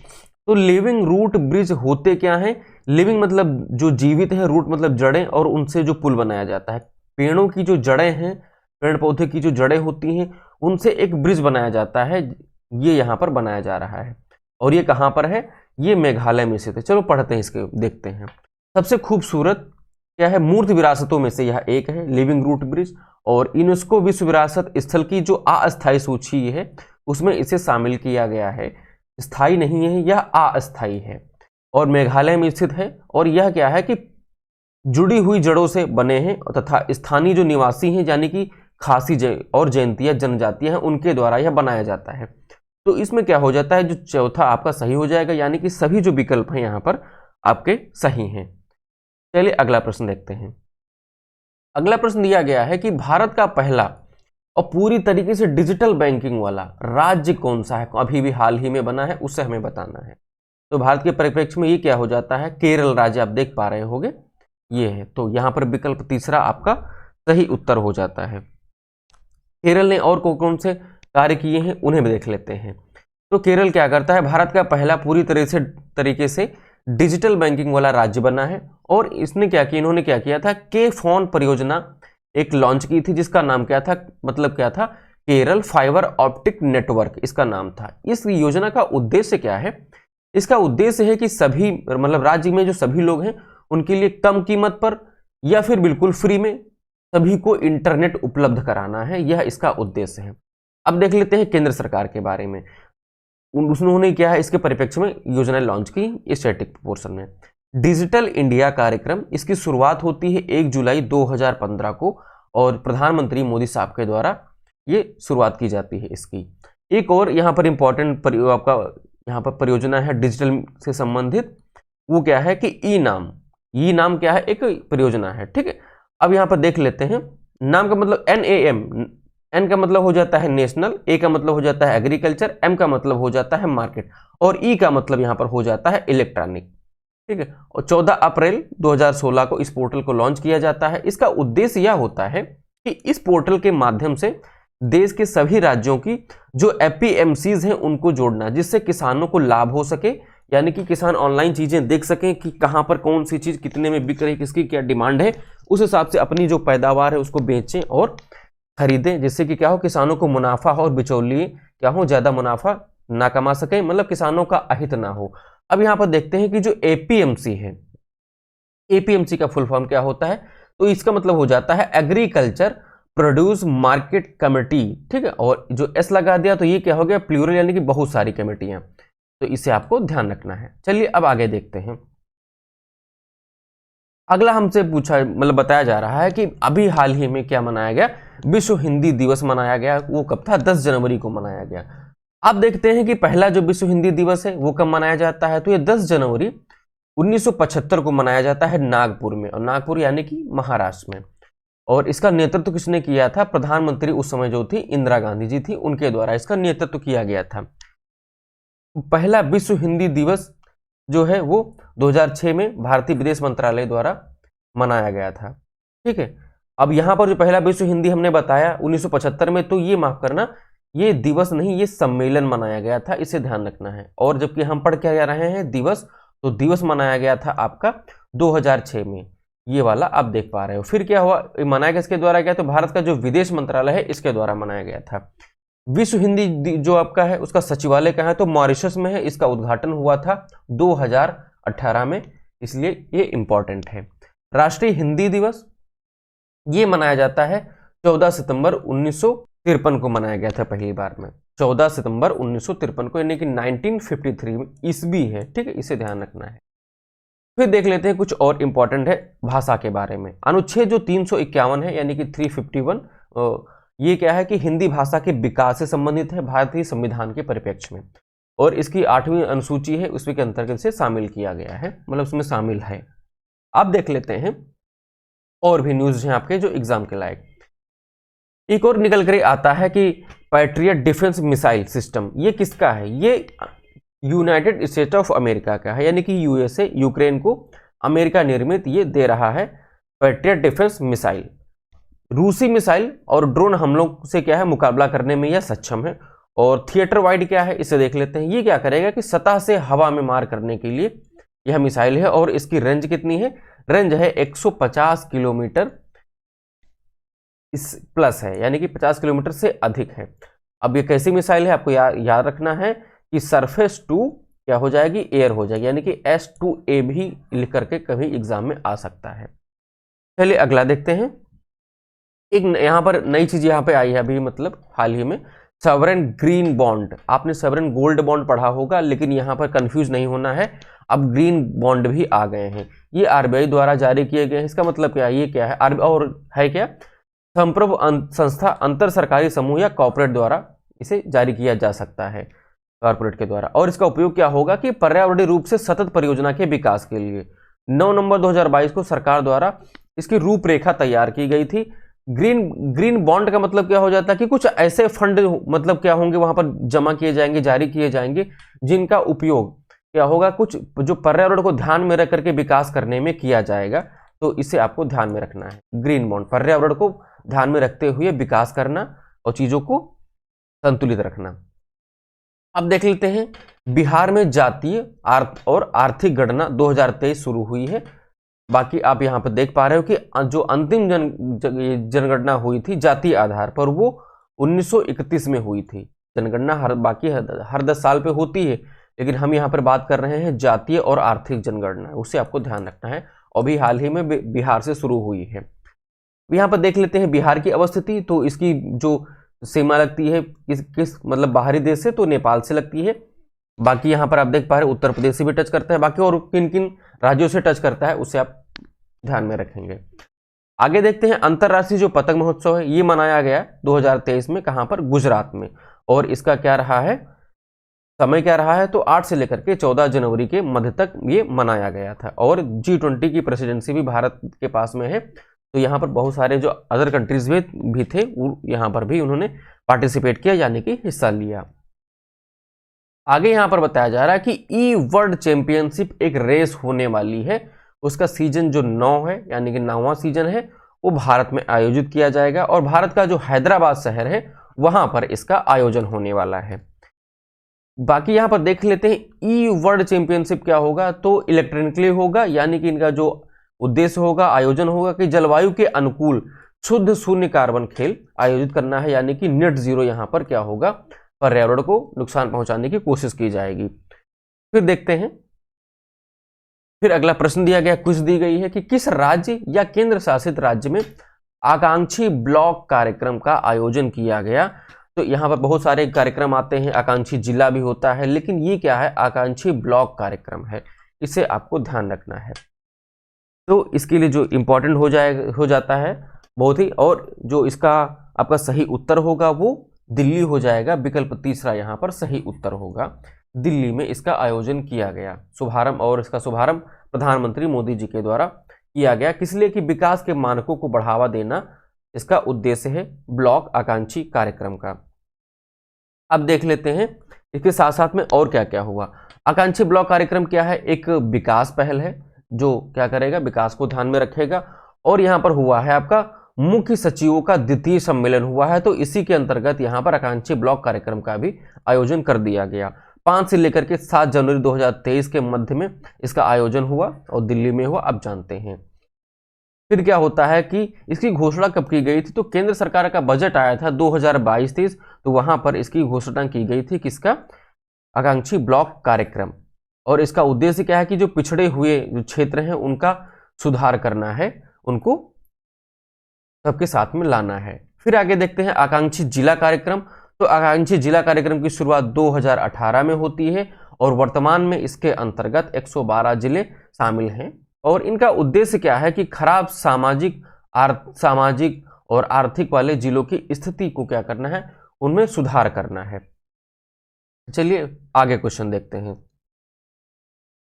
तो लिविंग रूट ब्रिज होते क्या है, लिविंग मतलब जो जीवित है, रूट मतलब जड़ें, और उनसे जो पुल बनाया जाता है। पेड़ों की जो जड़ें हैं, पेड़ पौधे की जो जड़ें होती हैं, उनसे एक ब्रिज बनाया जाता है, ये यहाँ पर बनाया जा रहा है। और ये कहाँ पर है, ये मेघालय में स्थित है। चलो पढ़ते हैं, इसके देखते हैं। सबसे खूबसूरत क्या है, मूर्त विरासतों में से यह एक है, लिविंग रूट ब्रिज, और यूनेस्को विश्व विरासत स्थल की जो अस्थायी सूची है उसमें इसे शामिल किया गया है। स्थायी नहीं है, यह अस्थायी है और मेघालय में स्थित है। और यह क्या है कि जुड़ी हुई जड़ों से बने हैं तथा स्थानीय जो निवासी हैं यानी कि खासी और जयंतिया जनजातियां हैं, उनके द्वारा यह बनाया जाता है। तो इसमें क्या हो जाता है, जो चौथा आपका सही हो जाएगा, यानी कि सभी जो विकल्प हैं यहाँ पर आपके सही हैं। चलिए अगला प्रश्न देखते हैं। अगला प्रश्न दिया गया है कि भारत का पहला और पूरी तरीके से डिजिटल बैंकिंग वाला राज्य कौन सा है, अभी भी हाल ही में बना है, उससे हमें बताना है। तो भारत के परिप्रेक्ष्य में ये क्या हो जाता है, केरल राज्य, आप देख पा रहे होंगे ये है। तो यहाँ पर विकल्प तीसरा आपका सही उत्तर हो जाता है। केरल ने और कौन से कार्य किए हैं उन्हें भी देख लेते हैं। तो केरल क्या करता है, भारत का पहला पूरी तरीके से डिजिटल बैंकिंग वाला राज्य बना है। और इसने क्या किया, इन्होंने क्या किया था, के फोन परियोजना एक लॉन्च की थी, जिसका नाम क्या था, मतलब क्या था, केरल फाइबर ऑप्टिक नेटवर्क इसका नाम था। इस योजना का उद्देश्य क्या है, इसका उद्देश्य है कि सभी मतलब राज्य में जो सभी लोग हैं उनके लिए कम कीमत पर या फिर बिल्कुल फ्री में सभी को इंटरनेट उपलब्ध कराना है, यह इसका उद्देश्य है। अब देख लेते हैं केंद्र सरकार के बारे में, उन्होंने क्या है इसके परिप्रेक्ष्य में योजना लॉन्च की स्टैटिक पोर्शन में। डिजिटल इंडिया कार्यक्रम, इसकी शुरुआत होती है 1 जुलाई 2015 को और प्रधानमंत्री मोदी साहब के द्वारा ये शुरुआत की जाती है इसकी। एक और यहाँ पर इंपॉर्टेंट आपका यहाँ पर परियोजना है डिजिटल से संबंधित, वो क्या है कि ई नाम क्या है, एक परियोजना है, ठीक है। अब यहाँ पर देख लेते हैं, नाम का मतलब NAM, एन का मतलब हो जाता है नेशनल, ए का मतलब हो जाता है एग्रीकल्चर, एम का मतलब हो जाता है मार्केट और ई का मतलब यहाँ पर हो जाता है इलेक्ट्रॉनिक, ठीक है। और 14 अप्रैल 2016 को इस पोर्टल को लॉन्च किया जाता है। इसका उद्देश्य यह होता है कि इस पोर्टल के माध्यम से देश के सभी राज्यों की जो APMCs हैं उनको जोड़ना, जिससे किसानों को लाभ हो सके, यानी कि किसान ऑनलाइन चीजें देख सकें कि कहां पर कौन सी चीज कितने में बिक रही है, किसकी क्या डिमांड है, उस हिसाब से अपनी जो पैदावार है उसको बेचें और खरीदें, जिससे कि क्या हो, किसानों को मुनाफा हो और बिचौलिए क्या हो, ज्यादा मुनाफा ना कमा सके, मतलब किसानों का अहित ना हो। अब यहां पर देखते हैं कि जो APMC है, APMC का फुल फॉर्म क्या होता है, तो इसका मतलब हो जाता है एग्रीकल्चर प्रोड्यूस मार्केट कमेटी, ठीक है। और जो एस लगा दिया तो ये क्या हो गया, प्लूरल, यानी कि बहुत सारी कमेटियां, तो इसे आपको ध्यान रखना है। चलिए अब आगे देखते हैं। अगला हमसे पूछा मतलब बताया जा रहा है कि अभी हाल ही में क्या मनाया गया, विश्व हिंदी दिवस मनाया गया, वो कब था, 10 जनवरी को मनाया गया। आप देखते हैं कि पहला जो विश्व हिंदी दिवस है वो कब मनाया जाता है, तो ये 10 जनवरी 1975 को मनाया जाता है नागपुर में, और नागपुर यानी कि महाराष्ट्र में। और इसका नेतृत्व किसने किया था, प्रधानमंत्री उस समय जो थी इंदिरा गांधी जी थी, उनके द्वारा इसका नेतृत्व किया गया था। पहला विश्व हिंदी दिवस जो है वो 2006 में भारतीय विदेश मंत्रालय द्वारा मनाया गया था, ठीक है। अब यहां पर जो पहला विश्व हिंदी हमने बताया 1975 में, तो ये माफ करना, ये दिवस नहीं, ये सम्मेलन मनाया गया था, इसे ध्यान रखना है। और जबकि हम पढ़ के आ रहे हैं दिवस, तो दिवस मनाया गया था आपका 2006 में, ये वाला आप देख पा रहे हो। फिर क्या हुआ, मनाया गया इसके द्वारा गया, तो भारत का जो विदेश मंत्रालय है इसके द्वारा मनाया गया था। विश्व हिंदी जो आपका है उसका सचिवालय कहाँ है, तो मॉरिशस में है, इसका उद्घाटन हुआ था 2018 में, इसलिए ये इंपॉर्टेंट है। राष्ट्रीय हिंदी दिवस ये मनाया जाता है 14 सितंबर 1953 को मनाया गया था पहली बार में, 14 सितंबर 1953 को, यानी कि 1953 ईस्वी है, ठीक है, इसे ध्यान रखना है। फिर देख लेते हैं कुछ और इंपॉर्टेंट है भाषा के बारे में। अनुच्छेद जो 351 है यानी कि 351, ये क्या है कि हिंदी भाषा के विकास से संबंधित है भारतीय संविधान के परिप्रेक्ष्य में, और इसकी 8वीं अनुसूची है उसके अंतर्गत से शामिल किया गया है, मतलब उसमें शामिल है। अब देख लेते हैं और भी न्यूज हैं आपके जो एग्जाम के लायक। एक और निकल कर आता है कि पैट्रियट डिफेंस मिसाइल सिस्टम, ये किसका है, ये यूनाइटेड स्टेट ऑफ अमेरिका का है, यानी कि USA यूक्रेन को अमेरिका निर्मित ये दे रहा है पैट्रियट डिफेंस मिसाइल। रूसी मिसाइल और ड्रोन हमलों से क्या है मुकाबला करने में यह सक्षम है। और थिएटर वाइड क्या है, इसे देख लेते हैं। ये क्या करेगा कि सतह से हवा में मार करने के लिए यह मिसाइल है, और इसकी रेंज कितनी है, रेंज है 150 किलोमीटर इस प्लस है, यानी कि 50 किलोमीटर से अधिक है। अब ये कैसी मिसाइल है, आपको याद रखना है कि सरफेस टू क्या हो जाएगी, एयर हो जाएगी, यानी कि S2A भी लिख करके कभी एग्जाम में आ सकता है। चलिए अगला देखते हैं। एक यहाँ पर नई चीज यहाँ पे आई है अभी, मतलब हाल ही में, सॉवरेन ग्रीन बॉन्ड। आपने सॉवरेन गोल्ड बॉन्ड पढ़ा होगा, लेकिन यहाँ पर कंफ्यूज नहीं होना है, अब ग्रीन बॉन्ड भी आ गए हैं। ये RBI द्वारा जारी किए गए हैं। इसका मतलब क्या है, ये क्या है, और है क्या, संप्रभु संस्था, अंतर सरकारी समूह या कॉर्पोरेट द्वारा इसे जारी किया जा सकता है, कॉर्पोरेट के द्वारा। और इसका उपयोग क्या होगा कि पर्यावरणीय रूप से सतत परियोजना के विकास के लिए 9 नवंबर 2022 को सरकार द्वारा इसकी रूपरेखा तैयार की गई थी। ग्रीन बॉन्ड का मतलब क्या हो जाता है कि कुछ ऐसे फंड मतलब क्या होंगे वहां पर जमा किए जाएंगे, जारी किए जाएंगे, जिनका उपयोग क्या होगा, कुछ जो पर्यावरण को ध्यान में रख करके विकास करने में किया जाएगा। तो इसे आपको ध्यान में रखना है। ग्रीन बॉन्ड, पर्यावरण को ध्यान में रखते हुए विकास करना और चीजों को संतुलित रखना। अब देख लेते हैं, बिहार में जातीय और आर्थिक गणना 2023 शुरू हुई है। बाकी आप यहाँ पर देख पा रहे हो कि जो अंतिम जनगणना हुई थी जातीय आधार पर, वो 1931 में हुई थी। जनगणना हर 10 साल पे होती है, लेकिन हम यहाँ पर बात कर रहे हैं जातीय और आर्थिक जनगणना, उसे आपको ध्यान रखना है। और भी हाल ही में बिहार से शुरू हुई है। यहाँ पर देख लेते हैं बिहार की अवस्थिति। तो इसकी जो सीमा लगती है किस मतलब बाहरी देश से, तो नेपाल से लगती है। बाकी यहाँ पर आप देख पा रहे उत्तर प्रदेश से भी टच करता है, बाकी और किन किन राज्यों से टच करता है उसे आप ध्यान में रखेंगे। आगे देखते हैं, अंतरराष्ट्रीय जो पतंग महोत्सव है ये मनाया गया 2023 में, कहाँ पर, गुजरात में। और इसका क्या रहा है, समय क्या रहा है, तो 8 से लेकर के 14 जनवरी के मध्य तक ये मनाया गया था। और G20 की प्रेसिडेंसी भी भारत के पास में है, तो यहाँ पर बहुत सारे जो अदर कंट्रीज भी थे यहाँ पर भी उन्होंने पार्टिसिपेट किया, यानी कि हिस्सा लिया। आगे यहाँ पर बताया जा रहा है कि ई वर्ल्ड चैंपियनशिप एक रेस होने वाली है, उसका सीजन जो 9 है, यानी कि 9वां सीजन है, वो भारत में आयोजित किया जाएगा। और भारत का जो हैदराबाद शहर है वहां पर इसका आयोजन होने वाला है। बाकी यहां पर देख लेते हैं ई वर्ल्ड चैंपियनशिप क्या होगा, तो इलेक्ट्रॉनिकली होगा, यानी कि इनका जो उद्देश्य होगा, आयोजन होगा कि जलवायु के अनुकूल शुद्ध शून्य कार्बन खेल आयोजित करना है, यानी कि नेट जीरो यहां पर क्या होगा, पर्यावरण को नुकसान पहुंचाने की कोशिश की जाएगी। फिर देखते हैं, फिर अगला प्रश्न दिया गया, क्विज दी गई है कि किस राज्य या केंद्र शासित राज्य में आकांक्षी ब्लॉक कार्यक्रम का आयोजन किया गया। तो यहाँ पर बहुत सारे कार्यक्रम आते हैं, आकांक्षी जिला भी होता है, लेकिन ये क्या है, आकांक्षी ब्लॉक कार्यक्रम है, इसे आपको ध्यान रखना है। तो इसके लिए जो इंपॉर्टेंट हो जाता है बहुत ही, और जो इसका आपका सही उत्तर होगा वो दिल्ली हो जाएगा। विकल्प तीसरा यहाँ पर सही उत्तर होगा, दिल्ली में इसका आयोजन किया गया शुभारंभ, और इसका शुभारंभ प्रधानमंत्री मोदी जी के द्वारा किया गया। किस लिए, कि विकास के मानकों को बढ़ावा देना इसका उद्देश्य है ब्लॉक आकांक्षी कार्यक्रम का। अब देख लेते हैं इसके साथ साथ में और क्या क्या हुआ। आकांक्षी ब्लॉक कार्यक्रम क्या है, एक विकास पहल है जो क्या करेगा, विकास को ध्यान में रखेगा। और यहाँ पर हुआ है आपका मुख्य सचिवों का द्वितीय सम्मेलन हुआ है, तो इसी के अंतर्गत यहाँ पर आकांक्षी ब्लॉक कार्यक्रम का भी आयोजन कर दिया गया। 5 से लेकर के 7 जनवरी 2023 के मध्य में इसका आयोजन हुआ और दिल्ली में हुआ, अब जानते हैं। फिर क्या होता है कि इसकी घोषणा कब की गई थी, तो केंद्र सरकार का बजट आया था 2022-23, तो वहां पर इसकी घोषणा की गई थी किसका, आकांक्षी ब्लॉक कार्यक्रम। और इसका उद्देश्य क्या है कि जो पिछड़े हुए जो क्षेत्र हैं उनका सुधार करना है, उनको सबके साथ में लाना है। फिर आगे देखते हैं आकांक्षी जिला कार्यक्रम। तो आकांक्षी जिला कार्यक्रम की शुरुआत 2018 में होती है और वर्तमान में इसके अंतर्गत 112 जिले शामिल हैं। और इनका उद्देश्य क्या है कि खराब सामाजिक और आर्थिक वाले जिलों की स्थिति को क्या करना है, उनमें सुधार करना है। चलिए आगे क्वेश्चन देखते हैं।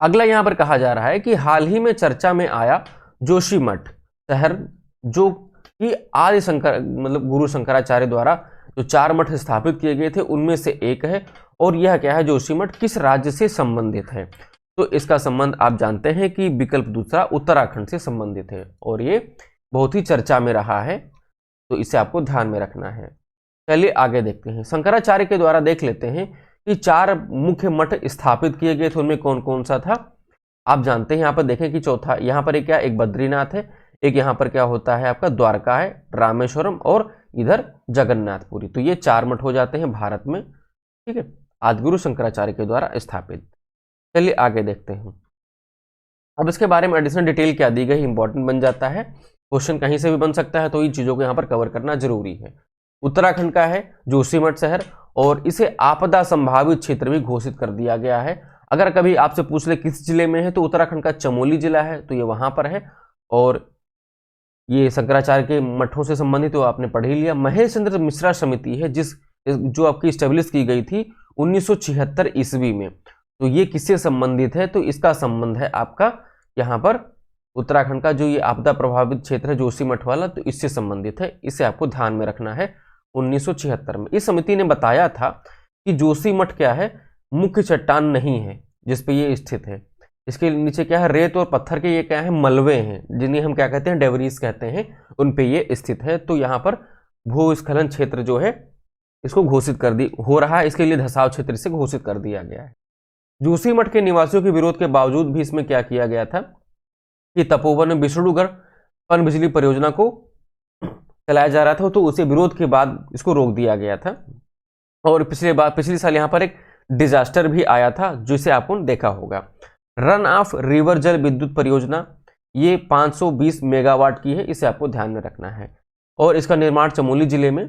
अगला यहां पर कहा जा रहा है कि हाल ही में चर्चा में आया जोशीमठ शहर, जो कि आदि शंकर मतलब गुरु शंकराचार्य द्वारा जो 4 मठ स्थापित किए गए थे उनमें से एक है। और यह क्या है, जोशीमठ किस राज्य से संबंधित है, तो इसका संबंध आप जानते हैं कि विकल्प दूसरा उत्तराखंड से संबंधित है, और ये बहुत ही चर्चा में रहा है, तो इसे आपको ध्यान में रखना है। चलिए आगे देखते हैं। शंकराचार्य के द्वारा देख लेते हैं कि 4 मुख्य मठ स्थापित किए गए थे, उनमें कौन कौन सा था, आप जानते हैं। यहाँ पर देखें कि चौथा यहाँ पर एक क्या, एक बद्रीनाथ है, एक यहाँ पर क्या होता है आपका द्वारका है, रामेश्वरम, और इधर जगन्नाथपुरी। तो ये 4 मठ हो जाते हैं भारत में, ठीक है, आदिगुरु शंकराचार्य के द्वारा स्थापित। चलिए आगे देखते हैं। अब इसके बारे में एडिशनल डिटेल क्या दी गई, इंपॉर्टेंट बन जाता है, क्वेश्चन कहीं से भी बन सकता है, तो इन चीजों को यहाँ पर कवर करना जरूरी है। उत्तराखंड का है जोशीमठ शहर, और इसे आपदा संभावित क्षेत्र भी घोषित कर दिया गया है। अगर कभी आपसे पूछ ले किस जिले में है, तो उत्तराखंड का चमोली जिला है, तो ये वहां पर है। और ये शंकराचार्य के मठों से संबंधित तो आपने पढ़ ही लिया। महेश चंद्र मिश्रा समिति है जो आपकी स्टेब्लिश की गई थी 1976 ईस्वी में, तो ये किससे संबंधित है, तो इसका संबंध है आपका यहाँ पर उत्तराखंड का जो ये आपदा प्रभावित क्षेत्र है जोशीमठ वाला, तो इससे संबंधित है, इसे आपको ध्यान में रखना है। 1976 में इस समिति ने बताया था कि जोशीमठ क्या है, मुख्य चट्टान नहीं है जिसपे ये स्थित है, इसके नीचे क्या है, रेत और पत्थर के ये क्या है, मलबे हैं, जिन्हें हम क्या कहते हैं, डेवरीज कहते हैं, उन पे ये स्थित है। तो यहाँ पर भूस्खलन क्षेत्र जो है इसको घोषित कर दी हो रहा है, इसके लिए धसाव क्षेत्र से घोषित कर दिया गया है। जोशीमठ के निवासियों के विरोध के बावजूद भी इसमें क्या किया गया था कि तपोवन में विष्णुगढ़ पन बिजली परियोजना को चलाया जा रहा था, तो उसे विरोध के बाद इसको रोक दिया गया था। और पिछली साल यहाँ पर एक डिजास्टर भी आया था जिसे आपको देखा होगा। रन ऑफ रिवर जल विद्युत परियोजना ये 520 मेगावाट की है, इसे आपको ध्यान में रखना है। और इसका निर्माण चमोली जिले में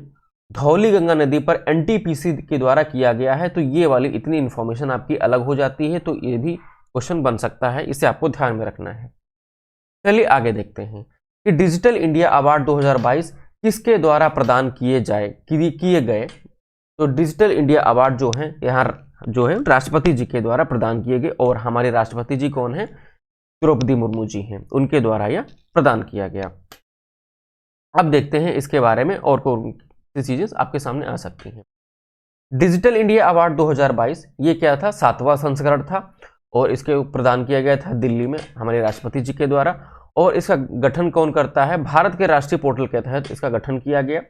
धौली गंगा नदी पर एनटीपीसी के द्वारा किया गया है। तो ये वाली इतनी इंफॉर्मेशन आपकी अलग हो जाती है, तो ये भी क्वेश्चन बन सकता है, इसे आपको ध्यान में रखना है। चलिए आगे देखते हैं कि डिजिटल इंडिया अवार्ड 2022 किसके द्वारा प्रदान किए गए। तो डिजिटल इंडिया अवार्ड जो है यहाँ जो है राष्ट्रपति जी के द्वारा प्रदान किए गए, और हमारे राष्ट्रपति जी कौन है, द्रौपदी मुर्मू जी हैं, उनके द्वारा यह प्रदान किया गया। अब देखते हैं इसके बारे में और कौन सी चीजें आपके सामने आ सकती हैं। डिजिटल इंडिया अवार्ड 2022 ये क्या था, 7वां संस्करण था, और इसके प्रदान किया गया था दिल्ली में हमारे राष्ट्रपति जी के द्वारा। और इसका गठन कौन करता है, भारत के राष्ट्रीय पोर्टल के तहत इसका गठन किया गया।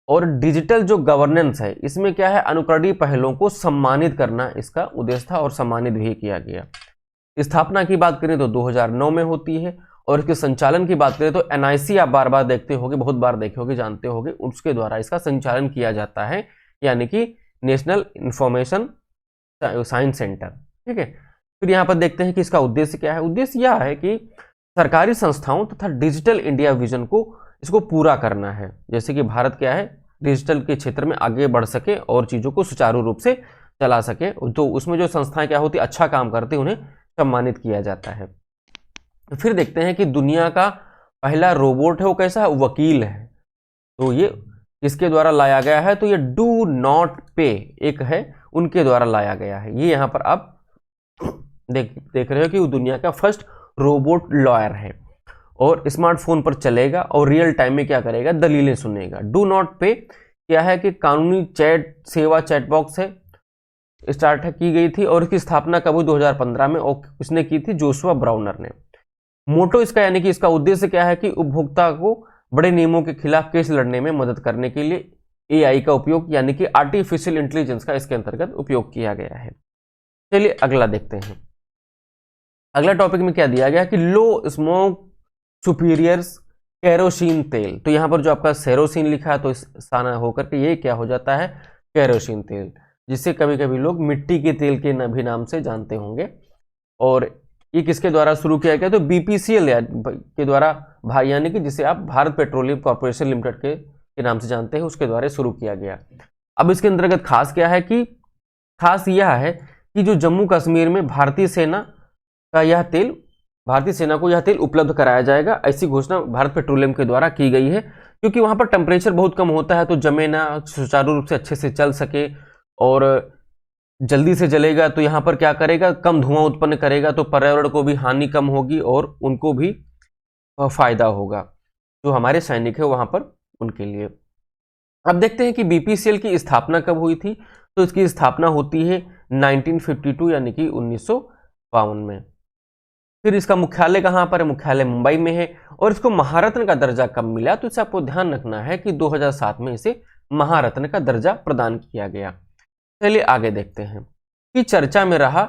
और डिजिटल जो गवर्नेंस है इसमें क्या है, अनुकरणीय पहलों को सम्मानित करना इसका उद्देश्य था, और सम्मानित भी किया गया। स्थापना की बात करें तो 2009 में होती है, और इसके संचालन की बात करें तो एनआईसी आप बार बार देखते होंगे, बहुत बार देखे होंगे, जानते होंगे, उसके द्वारा इसका संचालन किया जाता है, यानी कि नेशनल इंफॉर्मेशन साइंस सेंटर। ठीक है, फिर यहाँ पर देखते हैं कि इसका उद्देश्य क्या है। उद्देश्य यह है कि सरकारी संस्थाओं तथा डिजिटल इंडिया विजन को इसको पूरा करना है, जैसे कि भारत क्या है डिजिटल के क्षेत्र में आगे बढ़ सके और चीज़ों को सुचारू रूप से चला सके, तो उसमें जो संस्थाएं क्या होती अच्छा काम करती उन्हें सम्मानित किया जाता है। फिर देखते हैं कि दुनिया का पहला रोबोट है वो कैसा है, वकील है। तो ये किसके द्वारा लाया गया है, तो ये डू नॉट पे एक है, उनके द्वारा लाया गया है। ये यहाँ पर आप देख रहे हो कि वो दुनिया का फर्स्ट रोबोट लॉयर है, और स्मार्टफोन पर चलेगा और रियल टाइम में क्या करेगा, दलीलें सुनेगा। डू नॉट पे क्या है कि कानूनी चैट सेवा चैट बॉक्स है, स्टार्ट की गई थी, और इसकी स्थापना कब हुई 2015 में, और इसने की थी जोशुआ ब्राउनर ने। मोटो इसका यानी कि इसका उद्देश्य क्या है कि उपभोक्ता को बड़े नियमों के खिलाफ केस लड़ने में मदद करने के लिए एआई का उपयोग यानी कि आर्टिफिशियल इंटेलिजेंस का इसके अंतर्गत उपयोग किया गया है। चलिए अगला देखते हैं। अगला टॉपिक में क्या दिया गया कि लो स्मोक सुपीरियर्स केरोसिन तेल। तो यहाँ पर जो आपका सेरोसिन लिखा है तो इस स्थान होकर के ये क्या हो जाता है, केरोसिन तेल, जिसे कभी कभी लोग मिट्टी के तेल के भी नाम से जानते होंगे। और ये किसके द्वारा शुरू किया गया, तो बीपीसीएल के द्वारा, यानी कि जिसे आप भारत पेट्रोलियम कॉर्पोरेशन लिमिटेड के नाम से जानते हैं, उसके द्वारा शुरू किया गया। अब इसके अंतर्गत खास क्या है कि खास यह है कि जो जम्मू कश्मीर में भारतीय सेना को यह तेल उपलब्ध कराया जाएगा, ऐसी घोषणा भारत पेट्रोलियम के द्वारा की गई है, क्योंकि वहां पर टेम्परेचर बहुत कम होता है, तो जमे ना, सुचारू रूप से अच्छे से चल सके और जल्दी से जलेगा, तो यहाँ पर क्या करेगा, कम धुआं उत्पन्न करेगा, तो पर्यावरण को भी हानि कम होगी और उनको भी फायदा होगा, जो हमारे सैनिक है वहां पर उनके लिए। अब देखते हैं कि बीपीसीएल की स्थापना कब हुई थी, तो इसकी स्थापना होती है 1952 यानी कि 1952 में। फिर इसका मुख्यालय कहाँ पर है, मुख्यालय मुंबई में है। और इसको महारत्न का दर्जा कब मिला, तो इसे आपको ध्यान रखना है कि 2007 में इसे महारत्न का दर्जा प्रदान किया गया। चलिए आगे देखते हैं कि चर्चा में रहा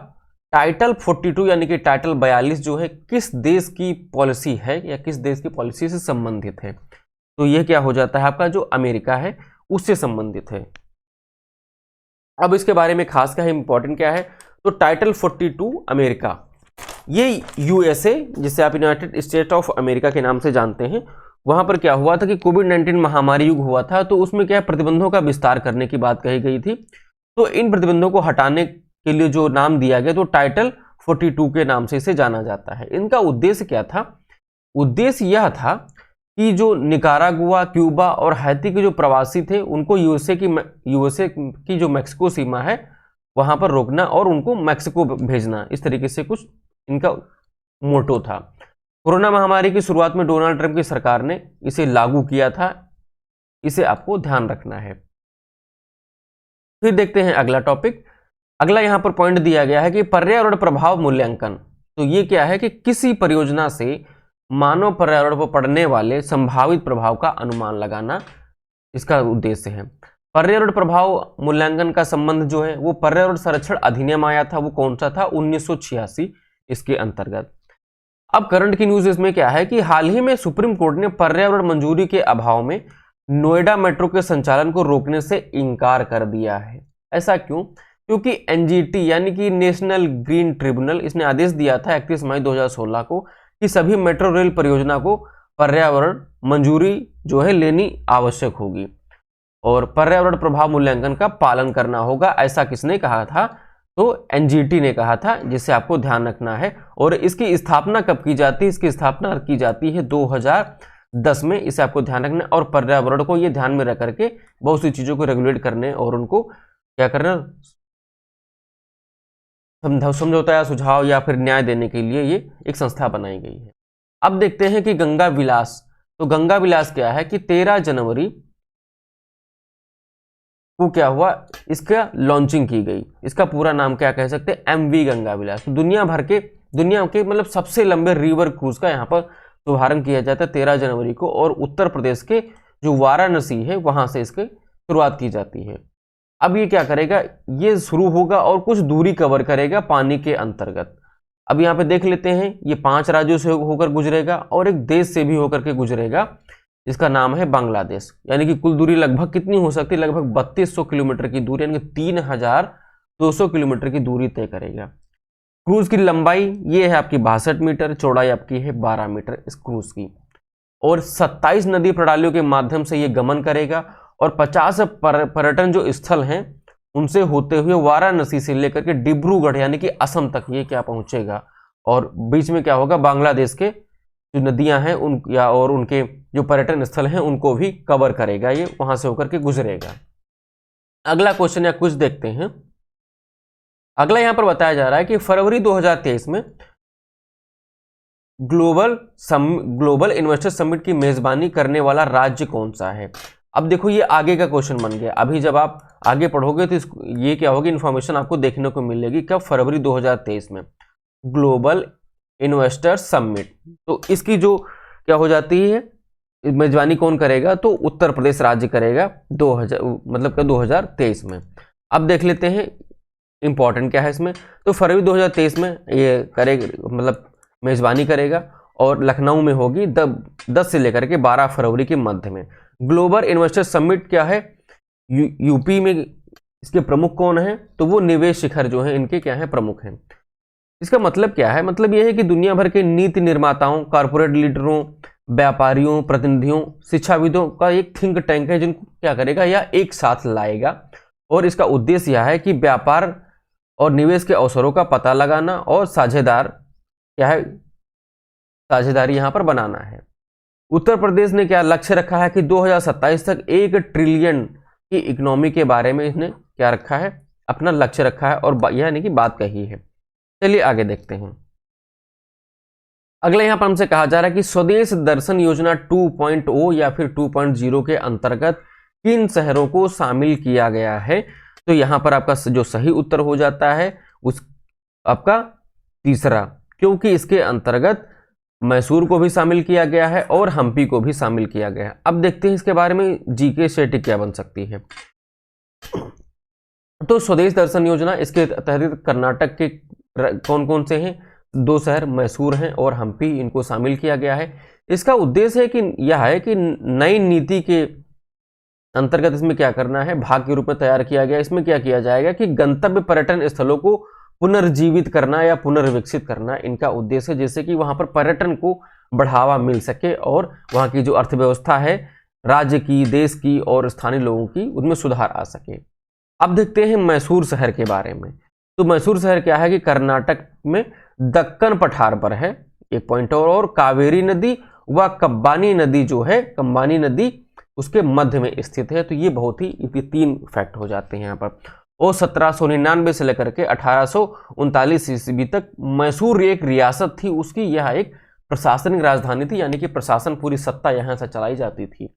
टाइटल 42 यानी कि टाइटल 42 जो है किस देश की पॉलिसी है या किस देश की पॉलिसी से संबंधित है, तो यह क्या हो जाता है आपका जो अमेरिका है उससे संबंधित है। अब इसके बारे में खास क्या है, इंपॉर्टेंट क्या है, तो टाइटल 42 अमेरिका, ये यूएसए जिसे आप यूनाइटेड स्टेट ऑफ अमेरिका के नाम से जानते हैं, वहां पर क्या हुआ था कि कोविड-19 महामारी युग हुआ था, तो उसमें क्या प्रतिबंधों का विस्तार करने की बात कही गई थी। तो इन प्रतिबंधों को हटाने के लिए जो नाम दिया गया तो टाइटल 42 के नाम से इसे जाना जाता है। इनका उद्देश्य क्या था, उद्देश्य यह था कि जो निकारागुआ, क्यूबा और हैती के जो प्रवासी थे उनको यूएसए की जो मैक्सिको सीमा है वहां पर रोकना और उनको मैक्सिको भेजना, इस तरीके से कुछ इनका मोटो था। कोरोना महामारी की शुरुआत में डोनाल्ड ट्रंप की सरकार ने इसे लागू किया था, इसे आपको ध्यान रखना है। फिर देखते हैं अगला टॉपिक। अगला यहां पर पॉइंट दिया गया है कि पर्यावरण प्रभाव मूल्यांकन। तो ये क्या है कि किसी परियोजना से मानव पर्यावरण पर पड़ने वाले संभावित प्रभाव का अनुमान लगाना इसका उद्देश्य है। पर्यावरण प्रभाव मूल्यांकन का संबंध जो है वो पर्यावरण संरक्षण अधिनियम आया था, वो कौन सा था, 1986 इसके अंतर्गत। अब करंट की न्यूज इसमें क्या है कि हाल ही में सुप्रीम कोर्ट ने पर्यावरण मंजूरी के अभाव में नोएडा मेट्रो के संचालन को रोकने से इनकार कर दिया है। ऐसा क्यों, क्योंकि एनजीटी यानी कि नेशनल ग्रीन ट्रिब्यूनल इसने आदेश दिया था 31 मई 2016 को कि सभी मेट्रो रेल परियोजना को पर्यावरण मंजूरी जो है लेनी आवश्यक होगी। और पर्यावरण प्रभाव मूल्यांकन का पालन करना होगा। ऐसा किसने कहा था? तो एनजीटी ने कहा था, जिसे आपको ध्यान रखना है। और इसकी स्थापना कब की जाती है? इसकी स्थापना की जाती है 2010 में, इसे आपको ध्यान रखना है। और पर्यावरण को ये ध्यान में रख करके बहुत सी चीजों को रेगुलेट करने और उनको क्या करना, समझौता या सुझाव या फिर न्याय देने के लिए ये एक संस्था बनाई गई है। अब देखते हैं कि गंगा विलास। तो गंगा विलास क्या है कि 13 जनवरी को क्या हुआ, इसका लॉन्चिंग की गई। इसका पूरा नाम क्या कह सकते हैं? एमवी गंगा विलास। तो दुनिया के मतलब सबसे लंबे रिवर क्रूज का यहाँ पर शुभारंभ किया जाता है 13 जनवरी को। और उत्तर प्रदेश के जो वाराणसी है वहां से इसकी शुरुआत की जाती है। अब ये क्या करेगा, ये शुरू होगा और कुछ दूरी कवर करेगा पानी के अंतर्गत। अब यहाँ पे देख लेते हैं, ये 5 राज्यों से होकर गुजरेगा और एक देश से भी होकर के गुजरेगा, इसका नाम है बांग्लादेश। यानी कि कुल दूरी लगभग कितनी हो सकती है? लगभग 3200 किलोमीटर की दूरी, यानी कि 3200 किलोमीटर की दूरी तय करेगा। क्रूज की लंबाई ये है आपकी 62 मीटर, चौड़ाई आपकी है 12 मीटर इस क्रूज की। और 27 नदी प्रणालियों के माध्यम से ये गमन करेगा और 50 पर्यटन जो स्थल हैं उनसे होते हुए वाराणसी से लेकर के डिब्रूगढ़ यानी कि असम तक ये क्या पहुंचेगा। और बीच में क्या होगा, बांग्लादेश के जो नदियां हैं उन या और उनके जो पर्यटन स्थल हैं उनको भी कवर करेगा, ये वहां से होकर के गुजरेगा। अगला क्वेश्चन या कुछ देखते हैं। अगला यहां पर बताया जा रहा है कि फरवरी 2023 में ग्लोबल इन्वेस्टर समिट की मेजबानी करने वाला राज्य कौन सा है? अब देखो ये आगे का क्वेश्चन बन गया। अभी जब आप आगे पढ़ोगे तो ये क्या होगी, इंफॉर्मेशन आपको देखने को मिलेगी कब? फरवरी 2023 में ग्लोबल इन्वेस्टर समिट। तो इसकी जो क्या हो जाती है, मेजबानी कौन करेगा? तो उत्तर प्रदेश राज्य करेगा 2023 में। अब देख लेते हैं इंपॉर्टेंट क्या है इसमें। तो फरवरी 2023 में ये करेगा, मतलब मेजबानी करेगा और लखनऊ में होगी 10 से लेकर के 12 फरवरी के मध्य में। ग्लोबल इन्वेस्टर समिट क्या है, यूपी में इसके प्रमुख कौन है? तो वो निवेश शिखर जो है इनके क्या है, प्रमुख हैं। इसका मतलब क्या है? मतलब यह है कि दुनिया भर के नीति निर्माताओं, कारपोरेट लीडरों, व्यापारियों, प्रतिनिधियों, शिक्षाविदों का एक थिंक टैंक है जिनको क्या करेगा, या एक साथ लाएगा। और इसका उद्देश्य यह है कि व्यापार और निवेश के अवसरों का पता लगाना और साझेदारी यहां पर बनाना है। उत्तर प्रदेश ने क्या लक्ष्य रखा है कि 2027 तक 1 ट्रिलियन की इकोनॉमी के बारे में इसने क्या रखा है, अपना लक्ष्य रखा है और यानी कि बात कही है। चलिए आगे देखते हैं। अगले यहां पर हमसे कहा जा रहा है कि स्वदेश दर्शन योजना 2.0 या फिर 2.0 के अंतर्गत किन शहरों को शामिल किया गया है? तो यहां पर आपका जो सही उत्तर हो जाता है उस आपका तीसरा, क्योंकि इसके अंतर्गत मैसूर को भी शामिल किया गया है और हम्पी को भी शामिल किया गया है। अब देखते हैं इसके बारे में जीके स्टैटिक क्या बन सकती है। तो स्वदेश दर्शन योजना, इसके तहत कर्नाटक के कौन कौन से हैं? 2 शहर मैसूर हैं और हम्पी, इनको शामिल किया गया है। इसका उद्देश्य है कि यह है कि नई नीति के अंतर्गत इसमें क्या करना है, भाग के रूप में तैयार किया गया। इसमें क्या किया जाएगा कि गंतव्य पर्यटन स्थलों को पुनर्जीवित करना या पुनर्विकसित करना इनका उद्देश्य है, जैसे कि वहां पर पर्यटन को बढ़ावा मिल सके और वहां की जो अर्थव्यवस्था है राज्य की, देश की और स्थानीय लोगों की, उनमें सुधार आ सके। अब देखते हैं मैसूर शहर के बारे में। तो मैसूर शहर क्या है कि कर्नाटक में दक्कन पठार पर है, एक पॉइंट। और कावेरी नदी व कब्बानी नदी जो है, कंबानी नदी उसके मध्य में स्थित है। तो ये बहुत ही 3 फैक्ट हो जाते हैं यहाँ पर। और 1799 से लेकर के 1839 ईस्वी तक मैसूर एक रियासत थी, उसकी यह एक प्रशासनिक राजधानी थी, यानी कि प्रशासन पूरी सत्ता यहाँ से चलाई जाती थी।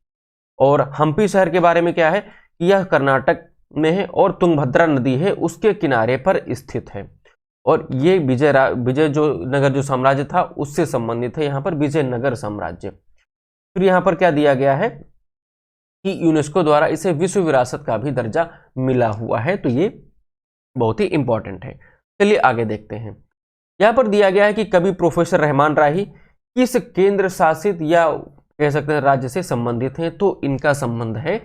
और हम्पी शहर के बारे में क्या है कि यह कर्नाटक में है और तुंगभद्रा नदी है उसके किनारे पर स्थित है। और ये विजय जो नगर जो साम्राज्य था उससे संबंधित है, यहाँ पर विजयनगर साम्राज्य। फिर यहाँ पर क्या दिया गया है कि यूनेस्को द्वारा इसे विश्व विरासत का भी दर्जा मिला हुआ है। तो ये बहुत ही इंपॉर्टेंट है। चलिए आगे देखते हैं। यहाँ पर दिया गया है कि कवि प्रोफेसर रहमान राही किस केंद्र शासित या कह सकते हैं राज्य से संबंधित हैं? तो इनका संबंध है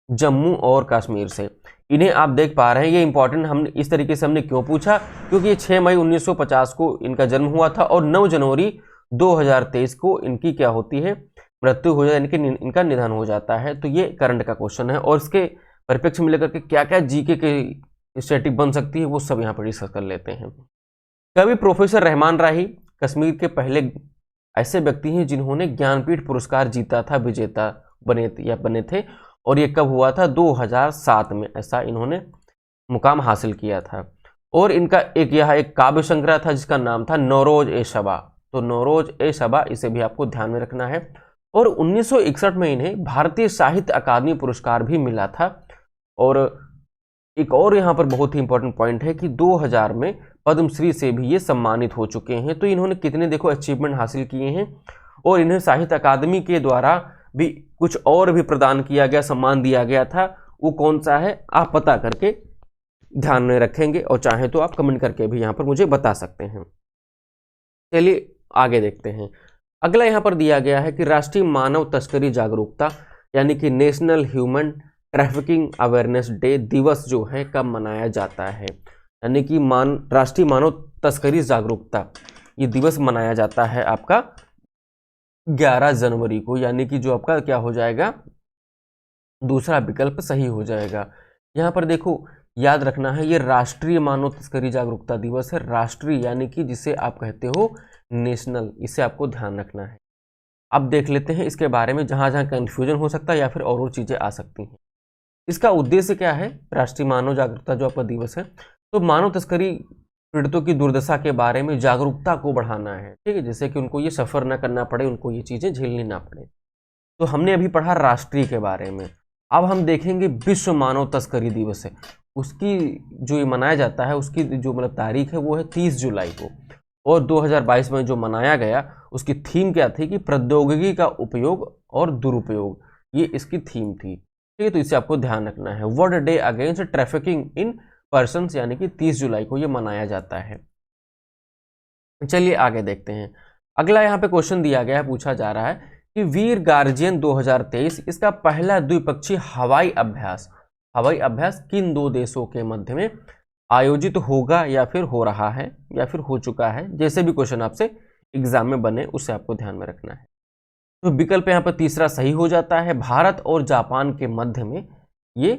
जम्मू और कश्मीर से। इन्हें आप देख पा रहे हैं, ये इंपॉर्टेंट हमने इस तरीके से हमने क्यों पूछा, क्योंकि ये 6 मई 1950 को इनका जन्म हुआ था और 9 जनवरी 2023 को इनकी क्या होती है, मृत्यु हो जाए यानी कि इनका निधन हो जाता है। तो ये करंट का क्वेश्चन है और इसके परिप्रेक्ष्य में लेकर के क्या क्या जीके के स्टैटिक बन सकती है वो सब यहाँ पर डिस्कस कर लेते हैं। कवि प्रोफेसर रहमान राही कश्मीर के पहले ऐसे व्यक्ति हैं जिन्होंने ज्ञानपीठ पुरस्कार जीता था, विजेता बने थे और ये कब हुआ था? 2007 में ऐसा इन्होंने मुकाम हासिल किया था। और इनका एक काव्य संग्रह था जिसका नाम था नौरोज ए शबा। तो नौरोज ए शबा इसे भी आपको ध्यान में रखना है। और 1961 में इन्हें भारतीय साहित्य अकादमी पुरस्कार भी मिला था। और एक और यहाँ पर बहुत ही इंपॉर्टेंट पॉइंट है कि 2000 में पद्मश्री से भी ये सम्मानित हो चुके हैं। तो इन्होंने कितने देखो अचीवमेंट हासिल किए हैं। और इन्हें साहित्य अकादमी के द्वारा भी कुछ और भी प्रदान किया गया, सम्मान दिया गया था। वो कौन सा है आप पता करके ध्यान में रखेंगे और चाहे तो आप कमेंट करके भी यहाँ पर मुझे बता सकते हैं। चलिए आगे देखते हैं। अगला यहाँ पर दिया गया है कि राष्ट्रीय मानव तस्करी जागरूकता यानी कि national human trafficking awareness day दिवस जो है कब मनाया जाता है? यानी कि राष्ट्रीय मानव तस्करी जागरूकता ये दिवस मनाया जाता है आपका 11 जनवरी को। यानी कि जो आपका क्या हो जाएगा? दूसरा विकल्प सही हो जाएगा। यहाँ पर देखो याद रखना है ये राष्ट्रीय मानव तस्करी जागरूकता दिवस है। राष्ट्रीय यानी कि जिसे आप कहते हो नेशनल, इसे आपको ध्यान रखना है। अब देख लेते हैं इसके बारे में जहाँ जहाँ कन्फ्यूजन हो सकता है या फिर और चीज़ें आ सकती हैं। इसका उद्देश्य क्या है? राष्ट्रीय मानव जागरूकता जो आपका दिवस है तो मानव तस्करी पीड़ितों की दुर्दशा के बारे में जागरूकता को बढ़ाना है, ठीक है, जिससे कि उनको ये सफ़र ना करना पड़े, उनको ये चीज़ें झेलनी ना पड़े। तो हमने अभी पढ़ा राष्ट्रीय के बारे में। अब हम देखेंगे विश्व मानव तस्करी दिवस है, उसकी जो ये मनाया जाता है उसकी जो मतलब तारीख है वो है 30 जुलाई को। और 2022 में जो मनाया गया उसकी थीम क्या थी कि प्रौद्योगिकी का उपयोग और दुरुपयोग, ये इसकी थीम थी, ठीक है। तो इसे आपको ध्यान रखना है। World day against trafficking in persons यानी कि 30 जुलाई को ये मनाया जाता है। चलिए आगे देखते हैं। अगला यहाँ पे क्वेश्चन दिया गया है, पूछा जा रहा है कि वीर गार्जियन 2023 इसका पहला द्विपक्षीय हवाई अभ्यास किन दो देशों के मध्य में आयोजित होगा या फिर हो रहा है या फिर हो चुका है? जैसे भी क्वेश्चन आपसे एग्जाम में बने उससे आपको ध्यान में रखना है। तो विकल्प यहाँ पर तीसरा सही हो जाता है। भारत और जापान के मध्य में ये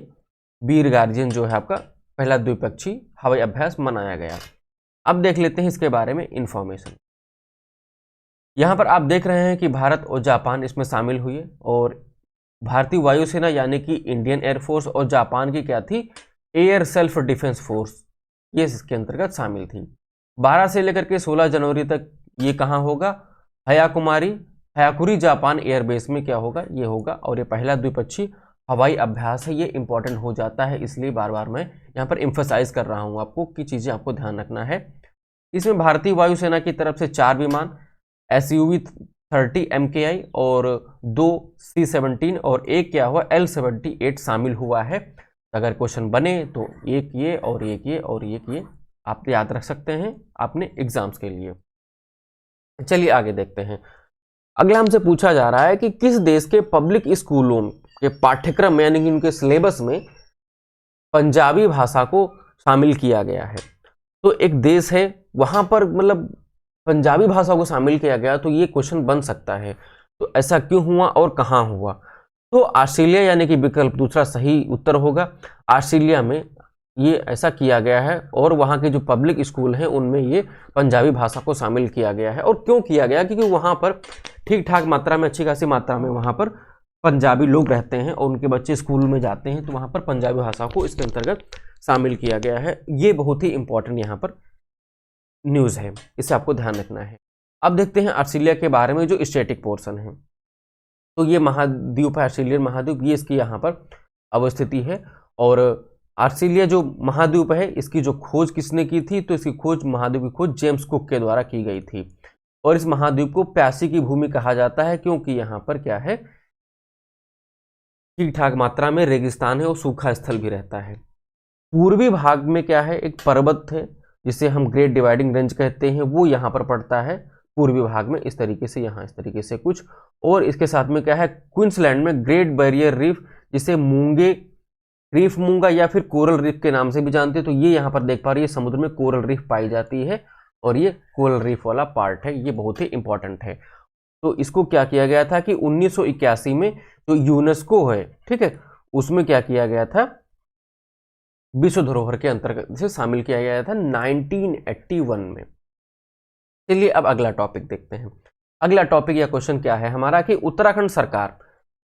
वीर गार्जियन जो है आपका पहला द्विपक्षीय हवाई अभ्यास मनाया गया। अब देख लेते हैं इसके बारे में इंफॉर्मेशन। यहाँ पर आप देख रहे हैं कि भारत और जापान इसमें शामिल हुए और भारतीय वायुसेना यानी कि इंडियन एयरफोर्स और जापान की क्या थी? एयर सेल्फ डिफेंस फोर्स, ये इसके अंतर्गत शामिल थी। 12 से लेकर के 16 जनवरी तक ये कहाँ होगा? हयाकुरी जापान एयरबेस में क्या होगा? ये होगा। और ये पहला द्विपक्षीय हवाई अभ्यास है, ये इंपॉर्टेंट हो जाता है, इसलिए बार बार मैं यहाँ पर एम्फसाइज कर रहा हूँ आपको कि चीज़ें आपको ध्यान रखना है। इसमें भारतीय वायुसेना की तरफ से 4 विमान SU-30 MKI और 2 C-17 और एक क्या हुआ L-78 शामिल हुआ है। अगर क्वेश्चन बने तो एक ये और एक ये और एक ये आप याद रख सकते हैं अपने एग्जाम्स के लिए। चलिए आगे देखते हैं। अगला हमसे पूछा जा रहा है कि किस देश के पब्लिक स्कूलों के पाठ्यक्रम में यानी कि उनके सिलेबस में पंजाबी भाषा को शामिल किया गया है? तो एक देश है वहां पर मतलब पंजाबी भाषा को शामिल किया गया, तो ये क्वेश्चन बन सकता है। तो ऐसा क्यों हुआ और कहाँ हुआ? तो ऑस्ट्रेलिया यानी कि विकल्प दूसरा सही उत्तर होगा। ऑस्ट्रेलिया में ये ऐसा किया गया है और वहाँ के जो पब्लिक स्कूल हैं उनमें ये पंजाबी भाषा को शामिल किया गया है। और क्यों किया गया? क्योंकि वहाँ पर ठीक ठाक मात्रा में, अच्छी खासी मात्रा में वहाँ पर पंजाबी लोग रहते हैं और उनके बच्चे स्कूल में जाते हैं, तो वहाँ पर पंजाबी भाषा को इसके अंतर्गत शामिल किया गया है। ये बहुत ही इंपॉर्टेंट यहाँ पर न्यूज़ है, इसे आपको ध्यान रखना है। अब देखते हैं ऑस्ट्रेलिया के बारे में जो स्टैटिक पोर्शन है। तो ये महाद्वीप है, ऑस्ट्रेलियन महाद्वीप, ये इसकी यहाँ पर अवस्थिति है। और ऑस्ट्रेलिया जो महाद्वीप है इसकी जो खोज किसने की थी? तो इसकी खोज, महाद्वीप की खोज जेम्स कुक के द्वारा की गई थी। और इस महाद्वीप को प्यासी की भूमि कहा जाता है क्योंकि यहाँ पर क्या है, ठीक ठाक मात्रा में रेगिस्तान है और सूखा स्थल भी रहता है। पूर्वी भाग में क्या है, एक पर्वत है जिसे हम ग्रेट डिवाइडिंग रेंज कहते हैं, वो यहाँ पर पड़ता है पूर्वी भाग में, इस तरीके से, यहाँ इस तरीके से कुछ। और इसके साथ में क्या है, क्वींसलैंड में ग्रेट बैरियर रीफ, जिसे रीफ मूंगा या फिर कोरल रीफ के नाम से भी जानते हैं। तो ये यहाँ पर देख पा रही है समुद्र में कोरल रीफ पाई जाती है और ये कोरल रीफ वाला पार्ट है, ये बहुत ही इंपॉर्टेंट है। तो इसको क्या किया गया था कि 1981 में जो यूनेस्को है, ठीक है, उसमें क्या किया गया था, विश्व धरोहर के अंतर्गत इसे शामिल किया गया था 1981 में। चलिए अब अगला टॉपिक देखते हैं। अगला टॉपिक या क्वेश्चन क्या है हमारा कि उत्तराखंड सरकार,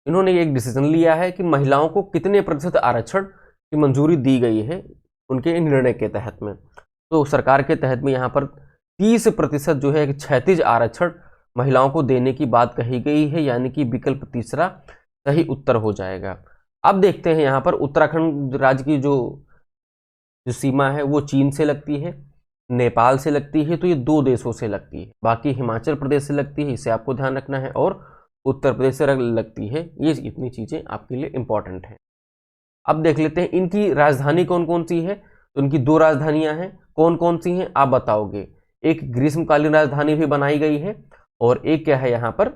इन्होंने एक डिसीजन लिया है कि महिलाओं को कितने प्रतिशत आरक्षण की मंजूरी दी गई है उनके निर्णय के तहत में। तो सरकार के तहत में यहाँ पर 30% जो है क्षैतिज आरक्षण महिलाओं को देने की बात कही गई है, यानी कि विकल्प तीसरा सही उत्तर हो जाएगा। अब देखते हैं यहाँ पर उत्तराखंड राज्य की जो सीमा है वो चीन से लगती है, नेपाल से लगती है, तो ये 2 देशों से लगती है। बाकी हिमाचल प्रदेश से लगती है, इसे आपको ध्यान रखना है, और उत्तर प्रदेश से लगती है। ये इतनी चीजें आपके लिए इंपॉर्टेंट हैं। अब देख लेते हैं इनकी राजधानी कौन कौन सी है। तो इनकी 2 राजधानियां हैं, कौन कौन सी हैं आप बताओगे। एक ग्रीष्मकालीन राजधानी भी बनाई गई है, और एक क्या है यहाँ पर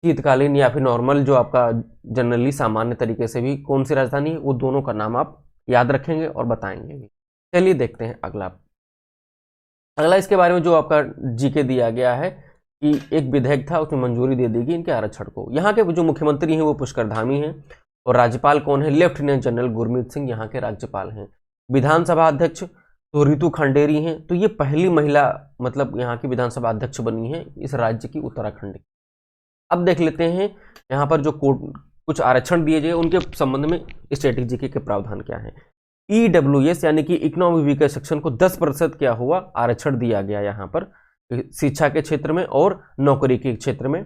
शीतकालीन या फिर नॉर्मल जो आपका जनरली सामान्य तरीके से भी कौन सी राजधानी है, वो दोनों का नाम आप याद रखेंगे और बताएंगे भी। चलिए देखते हैं अगला इसके बारे में जो आपका जीके दिया गया है कि एक विधेयक था, उसमें मंजूरी दे देगी इनके आरक्षण को। यहाँ के जो मुख्यमंत्री हैं वो पुष्कर धामी हैं, और राज्यपाल कौन है, लेफ्टिनेंट जनरल गुरमीत सिंह यहाँ के राज्यपाल हैं। विधानसभा अध्यक्ष तो रितु खंडेरी हैं, तो ये पहली महिला मतलब यहाँ की विधानसभा अध्यक्ष बनी है इस राज्य की, उत्तराखंड की। अब देख लेते हैं यहाँ पर जो कुछ आरक्षण दिए गए उनके संबंध में स्ट्रेटेजी के प्रावधान क्या है। EWS यानी कि इकोनॉमिक वीकर सेक्शन को 10% क्या हुआ आरक्षण दिया गया यहाँ पर शिक्षा के क्षेत्र में और नौकरी के क्षेत्र में।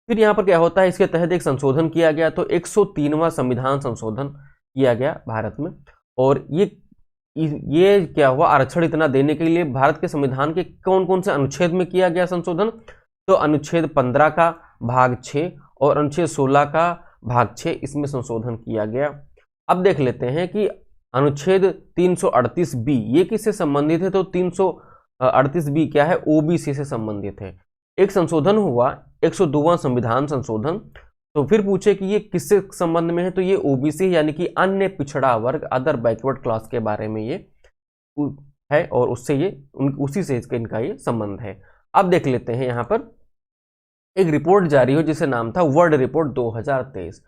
फिर यहाँ पर क्या होता है, इसके तहत एक संशोधन किया गया, तो 103वां संविधान संशोधन किया गया भारत में। और ये क्या हुआ, आरक्षण इतना देने के लिए भारत के संविधान के कौन कौन से अनुच्छेद में किया गया संशोधन, तो अनुच्छेद 15 का भाग 6 और अनुच्छेद 16 का भाग 6 इसमें संशोधन किया गया। अब देख लेते हैं कि अनुच्छेद 338B ये किससे संबंधित है, तो 338B क्या है, OBC से संबंधित है। एक संशोधन हुआ 102वां संविधान संशोधन, तो फिर पूछे कि ये किससे संबंध में है, तो ये OBC यानी कि अन्य पिछड़ा वर्ग, अदर बैकवर्ड क्लास के बारे में ये है, और उससे ये उसी से इनका ये संबंध है। अब देख लेते हैं यहाँ पर एक रिपोर्ट जारी हो जिसे नाम था वर्ल्ड रिपोर्ट 2023,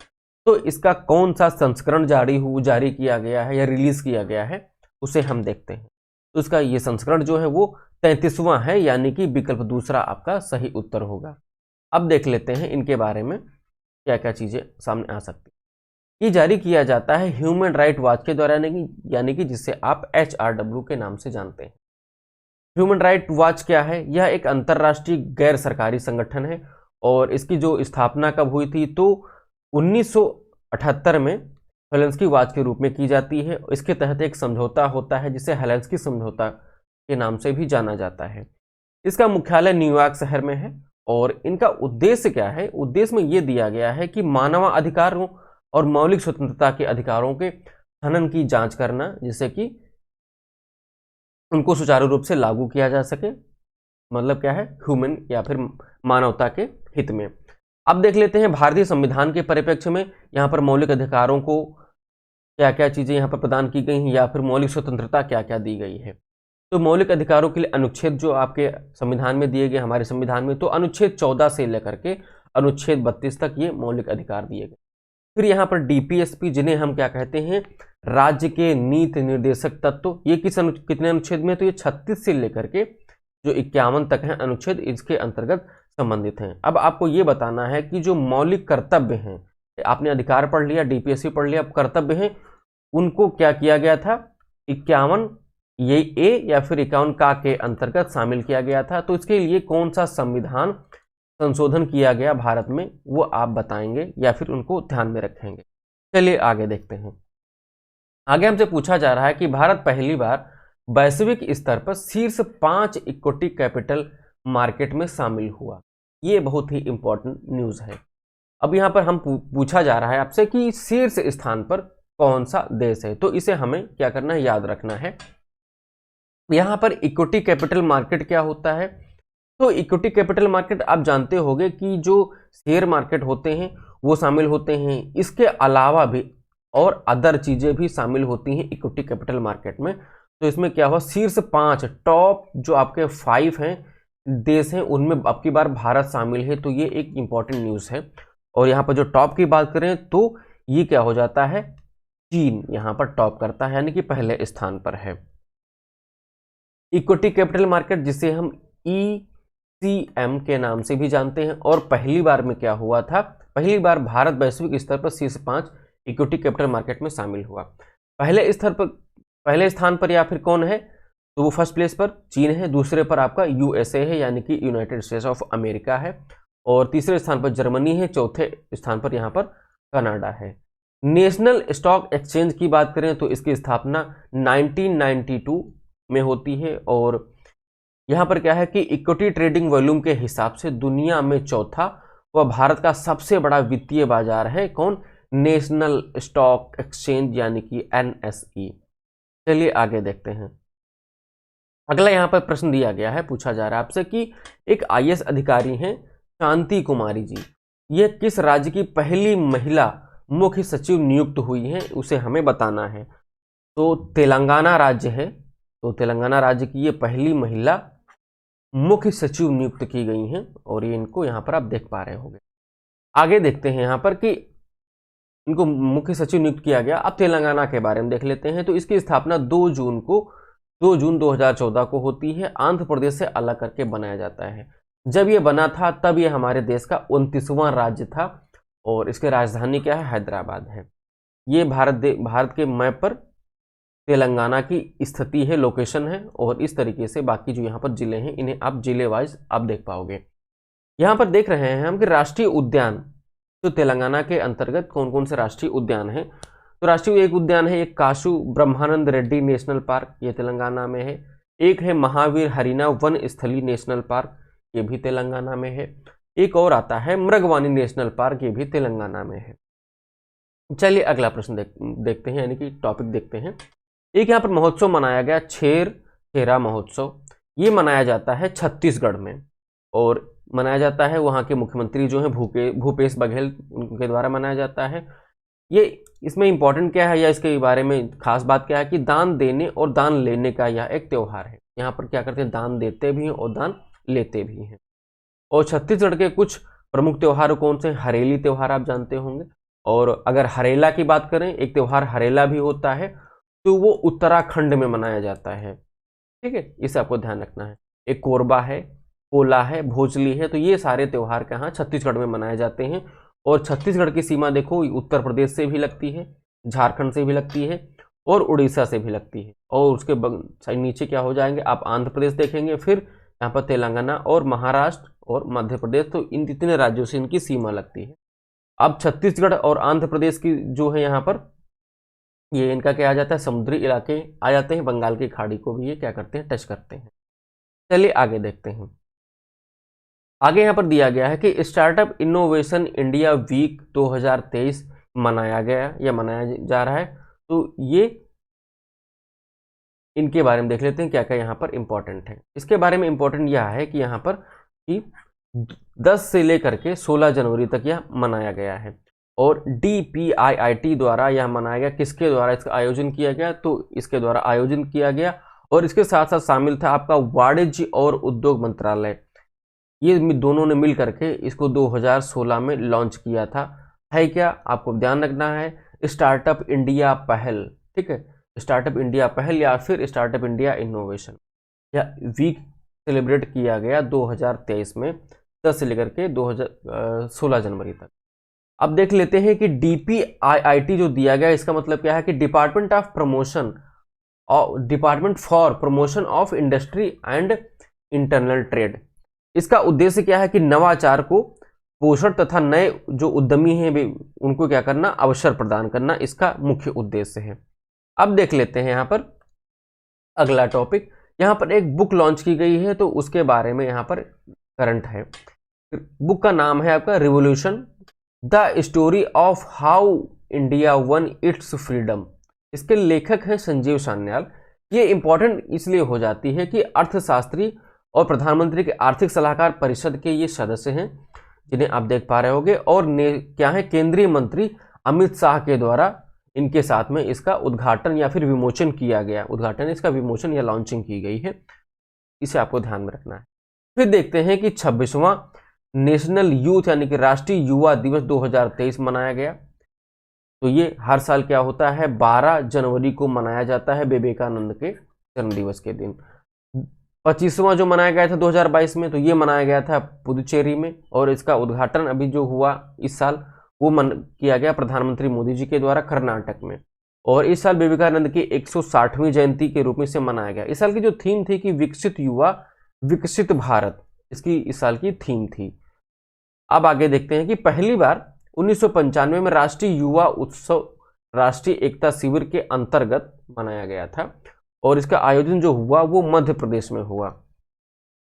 तो इसका कौन सा संस्करण जारी किया गया है या रिलीज किया गया है उसे हम देखते हैं। तो इसका ये संस्करण जो है वो 33वां है, यानी कि विकल्प दूसरा आपका सही उत्तर होगा। अब देख लेते हैं इनके बारे में क्या क्या चीजें सामने आ सकती है। ये जारी किया जाता है ह्यूमन राइट वॉच के द्वारा, यानी कि जिसे आप HRW के नाम से जानते हैं। ह्यूमन राइट वॉच क्या है, यह एक अंतर्राष्ट्रीय गैर सरकारी संगठन है, और इसकी जो स्थापना कब हुई थी, तो 1978 में हेलेंस्की वॉच के रूप में की जाती है। इसके तहत एक समझौता होता है जिसे हेलेंस्की समझौता के नाम से भी जाना जाता है। इसका मुख्यालय न्यूयॉर्क शहर में है, और इनका उद्देश्य क्या है, उद्देश्य में यह दिया गया है कि मानवाधिकारों और मौलिक स्वतंत्रता के अधिकारों के हनन की जांच करना, जिससे कि उनको सुचारू रूप से लागू किया जा सके, मतलब क्या है, ह्यूमन या फिर मानवता के हित में। अब देख लेते हैं भारतीय संविधान के परिप्रेक्ष्य में यहाँ पर मौलिक अधिकारों को क्या क्या चीजें यहाँ पर प्रदान की गई हैं, या फिर मौलिक स्वतंत्रता क्या क्या दी गई है। तो मौलिक अधिकारों के लिए अनुच्छेद जो आपके संविधान में दिए गए, हमारे संविधान में, तो अनुच्छेद 14 से लेकर के अनुच्छेद 32 तक ये मौलिक अधिकार दिए गए। फिर यहाँ पर DPSP जिन्हें हम क्या कहते हैं, राज्य के नीति निर्देशक तत्व, ये कितने अनुच्छेद में, तो ये 36 से लेकर के जो 51 तक है अनुच्छेद इसके अंतर्गत संबंधित हैं। अब आपको ये बताना है कि जो मौलिक कर्तव्य हैं, आपने अधिकार पढ़ लिया, DPSP पढ़ लिया, अब कर्तव्य हैं उनको क्या किया गया था, 51 ये ए या फिर 51 का के अंतर्गत शामिल किया गया था। तो इसके लिए कौन सा संविधान संशोधन किया गया भारत में, वो आप बताएंगे या फिर उनको ध्यान में रखेंगे। चलिए आगे देखते हैं। आगे हमसे पूछा जा रहा है कि भारत पहली बार वैश्विक स्तर पर शीर्ष 5 इक्विटी कैपिटल मार्केट में शामिल हुआ। ये बहुत ही इंपॉर्टेंट न्यूज है। अब यहाँ पर हम पूछा जा रहा है आपसे कि शीर्ष स्थान पर कौन सा देश है, तो इसे हमें क्या करना है, याद रखना है। यहाँ पर इक्विटी कैपिटल मार्केट क्या होता है, तो इक्विटी कैपिटल मार्केट आप जानते होंगे कि जो शेयर मार्केट होते हैं वो शामिल होते हैं, इसके अलावा भी और अदर चीजें भी शामिल होती हैं इक्विटी कैपिटल मार्केट में। तो इसमें क्या हुआ, शीर्ष 5 टॉप जो आपके 5 हैं देश हैं उनमें अब की बार भारत शामिल है, तो ये एक इंपॉर्टेंट न्यूज़ है। और यहाँ पर जो टॉप की बात करें तो ये क्या हो जाता है, चीन यहाँ पर टॉप करता है, यानी कि पहले स्थान पर है। इक्विटी कैपिटल मार्केट, जिसे हम ECM के नाम से भी जानते हैं, और पहली बार में क्या हुआ था, पहली बार भारत वैश्विक स्तर पर शीर्ष 5 इक्विटी कैपिटल मार्केट में शामिल हुआ। पहले स्थान पर या फिर कौन है, तो वो फर्स्ट प्लेस पर चीन है, दूसरे पर आपका USA है यानी कि यूनाइटेड स्टेट्स ऑफ अमेरिका है, और तीसरे स्थान पर जर्मनी है, चौथे स्थान पर यहाँ पर कनाडा है। नेशनल स्टॉक एक्सचेंज की बात करें तो इसकी स्थापना 1992 में होती है, और यहाँ पर क्या है कि इक्विटी ट्रेडिंग वॉल्यूम के हिसाब से दुनिया में चौथा व भारत का सबसे बड़ा वित्तीय बाजार है कौन, नेशनल स्टॉक एक्सचेंज यानी कि NSE। चलिए आगे देखते हैं। अगला यहाँ पर प्रश्न दिया गया है, पूछा जा रहा है आपसे कि एक IAS अधिकारी हैं शांति कुमारी जी, ये किस राज्य की पहली महिला मुख्य सचिव नियुक्त हुई हैं, उसे हमें बताना है। तो तेलंगाना राज्य है, तो तेलंगाना राज्य की ये पहली महिला मुख्य सचिव नियुक्त की गई हैं, और ये इनको यहाँ पर आप देख पा रहे होंगे। आगे देखते हैं यहाँ पर कि इनको मुख्य सचिव नियुक्त किया गया। अब तेलंगाना के बारे में देख लेते हैं। तो इसकी स्थापना 2 जून 2014 को होती है। आंध्र प्रदेश से अलग करके बनाया जाता है। जब ये बना था तब ये हमारे देश का 29वां राज्य था, और इसकी राजधानी क्या है, हैदराबाद है। ये भारत के मैप पर तेलंगाना की स्थिति है, लोकेशन है, और इस तरीके से बाकी जो यहाँ पर जिले हैं इन्हें आप जिले वाइज आप देख पाओगे। यहाँ पर देख रहे हैं हम कि राष्ट्रीय उद्यान तो तेलंगाना के अंतर्गत कौन कौन से राष्ट्रीय उद्यान हैं। तो राष्ट्रीय एक उद्यान है, एक काशू ब्रह्मानंद रेड्डी नेशनल पार्क, ये तेलंगाना में है। एक है महावीर हरिना वन स्थली नेशनल पार्क, ये भी तेलंगाना में है। एक और आता है मृगवानी नेशनल पार्क, ये भी तेलंगाना में है। चलिए अगला प्रश्न देखते हैं, यानी कि टॉपिक देखते हैं। एक यहाँ पर महोत्सव मनाया गया, छेरा महोत्सव। ये मनाया जाता है छत्तीसगढ़ में, और मनाया जाता है वहाँ के मुख्यमंत्री जो हैं भूपेश बघेल, उनके द्वारा मनाया जाता है। ये इसमें इंपॉर्टेंट क्या है या इसके बारे में खास बात क्या है कि दान देने और दान लेने का यह एक त्यौहार है। यहाँ पर क्या करते हैं, दान देते भी हैं और दान लेते भी हैं। और छत्तीसगढ़ के कुछ प्रमुख त्यौहार कौन से, हरेली त्यौहार आप जानते होंगे। और अगर हरेला की बात करें, एक त्यौहार हरेला भी होता है, तो वो उत्तराखंड में मनाया जाता है। ठीक है, इसे आपको ध्यान रखना है। एक कोरबा है, पोला है, भोजली है, तो ये सारे त्यौहार कहाँ, छत्तीसगढ़ में मनाए जाते हैं। और छत्तीसगढ़ की सीमा देखो, उत्तर प्रदेश से भी लगती है, झारखंड से भी लगती है, और उड़ीसा से भी लगती है। और उसके नीचे क्या हो जाएंगे, आप आंध्र प्रदेश देखेंगे, फिर यहाँ पर तेलंगाना और महाराष्ट्र और मध्य प्रदेश, तो इन इतने राज्यों से इनकी सीमा लगती है। अब छत्तीसगढ़ और आंध्र प्रदेश की जो है यहाँ पर, ये इनका क्या आ जाता है, समुद्री इलाके आ जाते हैं, बंगाल की खाड़ी को भी ये क्या करते हैं, टच करते हैं। चलिए आगे देखते हैं। आगे यहाँ पर दिया गया है कि स्टार्टअप इनोवेशन इंडिया वीक 2023 मनाया गया या मनाया जा रहा है। तो ये इनके बारे में देख लेते हैं क्या क्या यहाँ पर इंपॉर्टेंट है। इसके बारे में इंपॉर्टेंट यह है कि यहाँ पर कि 10 से लेकर के 16 जनवरी तक यह मनाया गया है, और DPIIT द्वारा यह मनाया गया। किसके द्वारा इसका आयोजन किया गया, तो इसके द्वारा आयोजन किया गया, और इसके साथ साथ शामिल था आपका वाणिज्य और उद्योग मंत्रालय। ये दोनों ने मिल करके इसको 2016 में लॉन्च किया था। है क्या, आपको ध्यान रखना है, स्टार्टअप इंडिया पहल। ठीक है, स्टार्टअप इंडिया पहल या फिर स्टार्टअप इंडिया इनोवेशन, यह वीक सेलिब्रेट किया गया 2023 में 10 से लेकर के 2016 जनवरी तक। अब देख लेते हैं कि DPIIT जो दिया गया, इसका मतलब क्या है कि department for promotion of industry and internal trade. इसका उद्देश्य क्या है कि नवाचार को पोषण तथा नए जो उद्यमी हैं उनको क्या करना, अवसर प्रदान करना, इसका मुख्य उद्देश्य है। अब देख लेते हैं यहाँ पर अगला टॉपिक। यहाँ पर एक बुक लॉन्च की गई है, तो उसके बारे में यहाँ पर करंट है। बुक का नाम है आपका revolution the story of how India one it's freedom. इसके लेखक हैं संजीव सान्याल। ये इंपॉर्टेंट इसलिए हो जाती है कि अर्थशास्त्री और प्रधानमंत्री के आर्थिक सलाहकार परिषद के ये सदस्य हैं, जिन्हें आप देख पा रहे होंगे, और क्या है, केंद्रीय मंत्री अमित शाह के द्वारा इनके साथ में इसका उद्घाटन या फिर विमोचन किया गया। उद्घाटन, इसका विमोचन या लॉन्चिंग की गई है, इसे आपको ध्यान में रखना है। फिर देखते हैं कि 26वां नेशनल यूथ यानी कि राष्ट्रीय युवा दिवस 2023 मनाया गया। तो ये हर साल क्या होता है, 12 जनवरी को मनाया जाता है, विवेकानंद के जन्म दिवस के दिन। 25वां जो मनाया गया था 2022 में, तो ये मनाया गया था पुदुचेरी में, और इसका उद्घाटन अभी जो हुआ इस साल वो किया गया प्रधानमंत्री मोदी जी के द्वारा कर्नाटक में। और इस साल विवेकानंद की 160वीं जयंती के रूप में इसे मनाया गया। इस साल की जो थीम थी कि विकसित युवा विकसित भारत, इसकी इस साल की थीम थी। अब आगे देखते हैं कि पहली बार 1995 में राष्ट्रीय युवा उत्सव राष्ट्रीय एकता शिविर के अंतर्गत मनाया गया था, और इसका आयोजन जो हुआ वो मध्य प्रदेश में हुआ।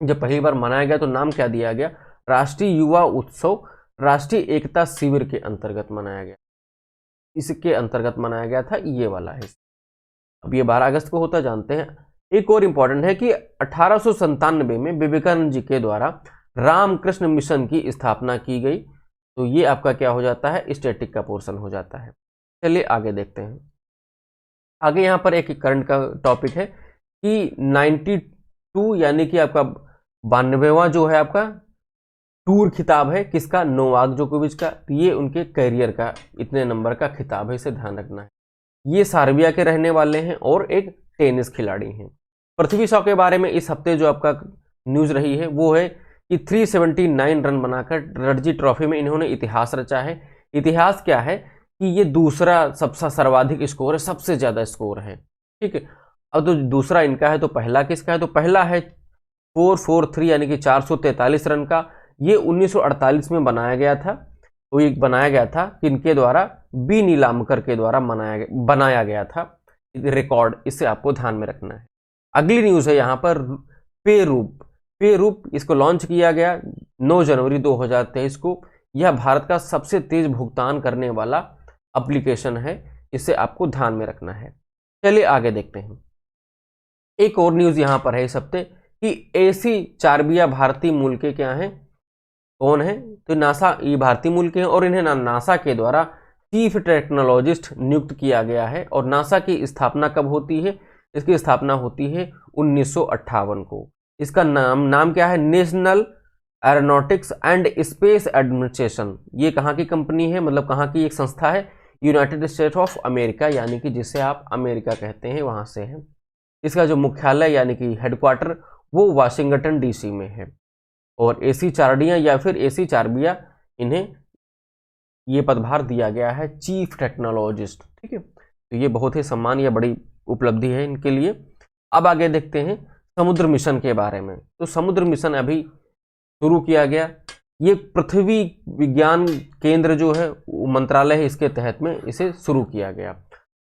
जब पहली बार मनाया गया तो नाम क्या दिया गया, राष्ट्रीय युवा उत्सव राष्ट्रीय एकता शिविर के अंतर्गत मनाया गया। इसके अंतर्गत मनाया गया था ये वाला है। अब ये 12 अगस्त को होता, जानते हैं। एक और इंपॉर्टेंट है कि 1897 में विवेकानंद जी के द्वारा रामकृष्ण मिशन की स्थापना की गई। तो ये आपका क्या हो जाता है, स्टैटिक का पोर्शन हो जाता है। चलिए आगे देखते हैं। आगे यहाँ पर एक करंट का टॉपिक है कि 92 यानी कि आपका 92वां जो है आपका टूर खिताब है किसका, नोवाक जोकोविच का। ये उनके करियर का इतने नंबर का खिताब है, इसे ध्यान रखना है। ये सर्बिया के रहने वाले हैं और एक टेनिस खिलाड़ी हैं। पृथ्वी शॉ के बारे में इस हफ्ते जो आपका न्यूज रही है वो है कि 379 रन बनाकर रणजी ट्रॉफी में इन्होंने इतिहास रचा है। इतिहास क्या है कि ये दूसरा सबसे सर्वाधिक स्कोर है, सबसे ज्यादा स्कोर है, ठीक है। अब तो दूसरा इनका है, तो पहला किसका है, तो पहला है 443 यानी कि 443 रन का। ये 1948 में बनाया गया था। तो ये बनाया गया था किनके द्वारा, बी नीलामकर के द्वारा बनाया गया था रिकॉर्ड, इसे आपको ध्यान में रखना है। अगली न्यूज है यहाँ पर पेरूप, इसको लॉन्च किया गया 9 जनवरी 2023 को। यह भारत का सबसे तेज भुगतान करने वाला एप्लीकेशन है, इसे आपको ध्यान में रखना है। चलिए आगे देखते हैं। एक और न्यूज यहां पर है इस हफ्ते कि एसी चारबिया भारतीय मूल के क्या हैं, कौन है, तो नासा, ये भारतीय मूल के हैं और इन्हें नासा के द्वारा चीफ टेक्नोलॉजिस्ट नियुक्त किया गया है। और नासा की स्थापना कब होती है, इसकी स्थापना होती है 1958 को। इसका नाम क्या है, national aeronautics and space administration. ये कहाँ की कंपनी है, मतलब कहाँ की एक संस्था है, यूनाइटेड स्टेट ऑफ अमेरिका, यानी कि जिसे आप अमेरिका कहते हैं, वहां से है। इसका जो मुख्यालय यानी कि हेडक्वार्टर वो वाशिंगटन डीसी में है। और एसी चारडिया या फिर एसी चारबिया, इन्हें ये पदभार दिया गया है चीफ टेक्नोलॉजिस्ट, ठीक है। तो ये बहुत ही सम्मान या बड़ी उपलब्धि है इनके लिए। अब आगे देखते हैं समुद्र मिशन के बारे में। तो समुद्र मिशन अभी शुरू किया गया। ये पृथ्वी विज्ञान केंद्र जो है मंत्रालय है, इसके तहत में इसे शुरू किया गया।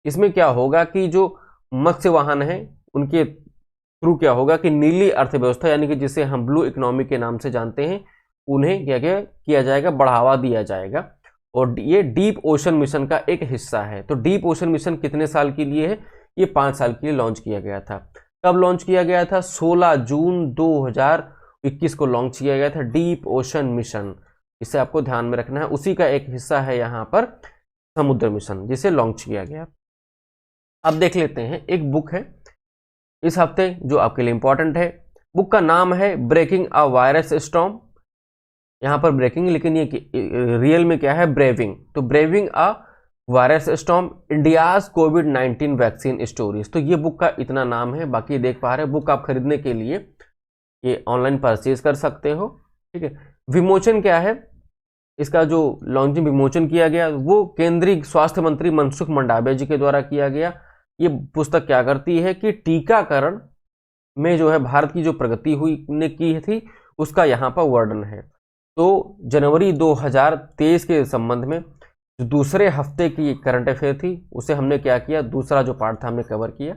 इसमें क्या होगा कि जो मत्स्य वाहन है उनके थ्रू क्या होगा कि नीली अर्थव्यवस्था यानी कि जिसे हम ब्लू इकोनॉमी के नाम से जानते हैं, उन्हें क्या किया जाएगा, बढ़ावा दिया जाएगा। और ये डीप ओशन मिशन का एक हिस्सा है। तो डीप ओशन मिशन कितने साल के लिए है, ये 5 साल के लिए लॉन्च किया गया था। कब लॉन्च किया गया था, 16 जून 2021 को लॉन्च किया गया था डीप ओशन मिशन। इसे आपको ध्यान में रखना है। उसी का एक हिस्सा है यहाँ पर समुद्र मिशन, जिसे लॉन्च किया गया। अब देख लेते हैं, एक बुक है इस हफ्ते जो आपके लिए इंपॉर्टेंट है। बुक का नाम है ब्रेकिंग अ वायरस स्टॉर्म। यहाँ पर ब्रेकिंग, लेकिन ये रियल में क्या है, ब्रेविंग। तो braving a virus storm India's covid vaccine stories. तो ये बुक का इतना नाम है। बाकी देख पा रहे हैं, बुक आप खरीदने के लिए ये ऑनलाइन परचेज कर सकते हो, ठीक है। विमोचन क्या है, इसका जो लॉन्चिंग विमोचन किया गया वो केंद्रीय स्वास्थ्य मंत्री मनसुख मंडाविया जी के द्वारा किया गया। ये पुस्तक क्या करती है कि टीकाकरण में जो है भारत की जो प्रगति हुई ने की थी उसका यहाँ पर वर्णन है। तो जनवरी 2023 के संबंध में जो दूसरे हफ्ते की करंट अफेयर थी उसे हमने क्या किया, दूसरा जो पार्ट था हमने कवर किया।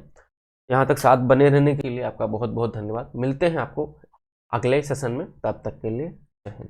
यहाँ तक साथ बने रहने के लिए आपका बहुत बहुत धन्यवाद। मिलते हैं आपको अगले सेशन में, तब तक के लिए जय हिंद।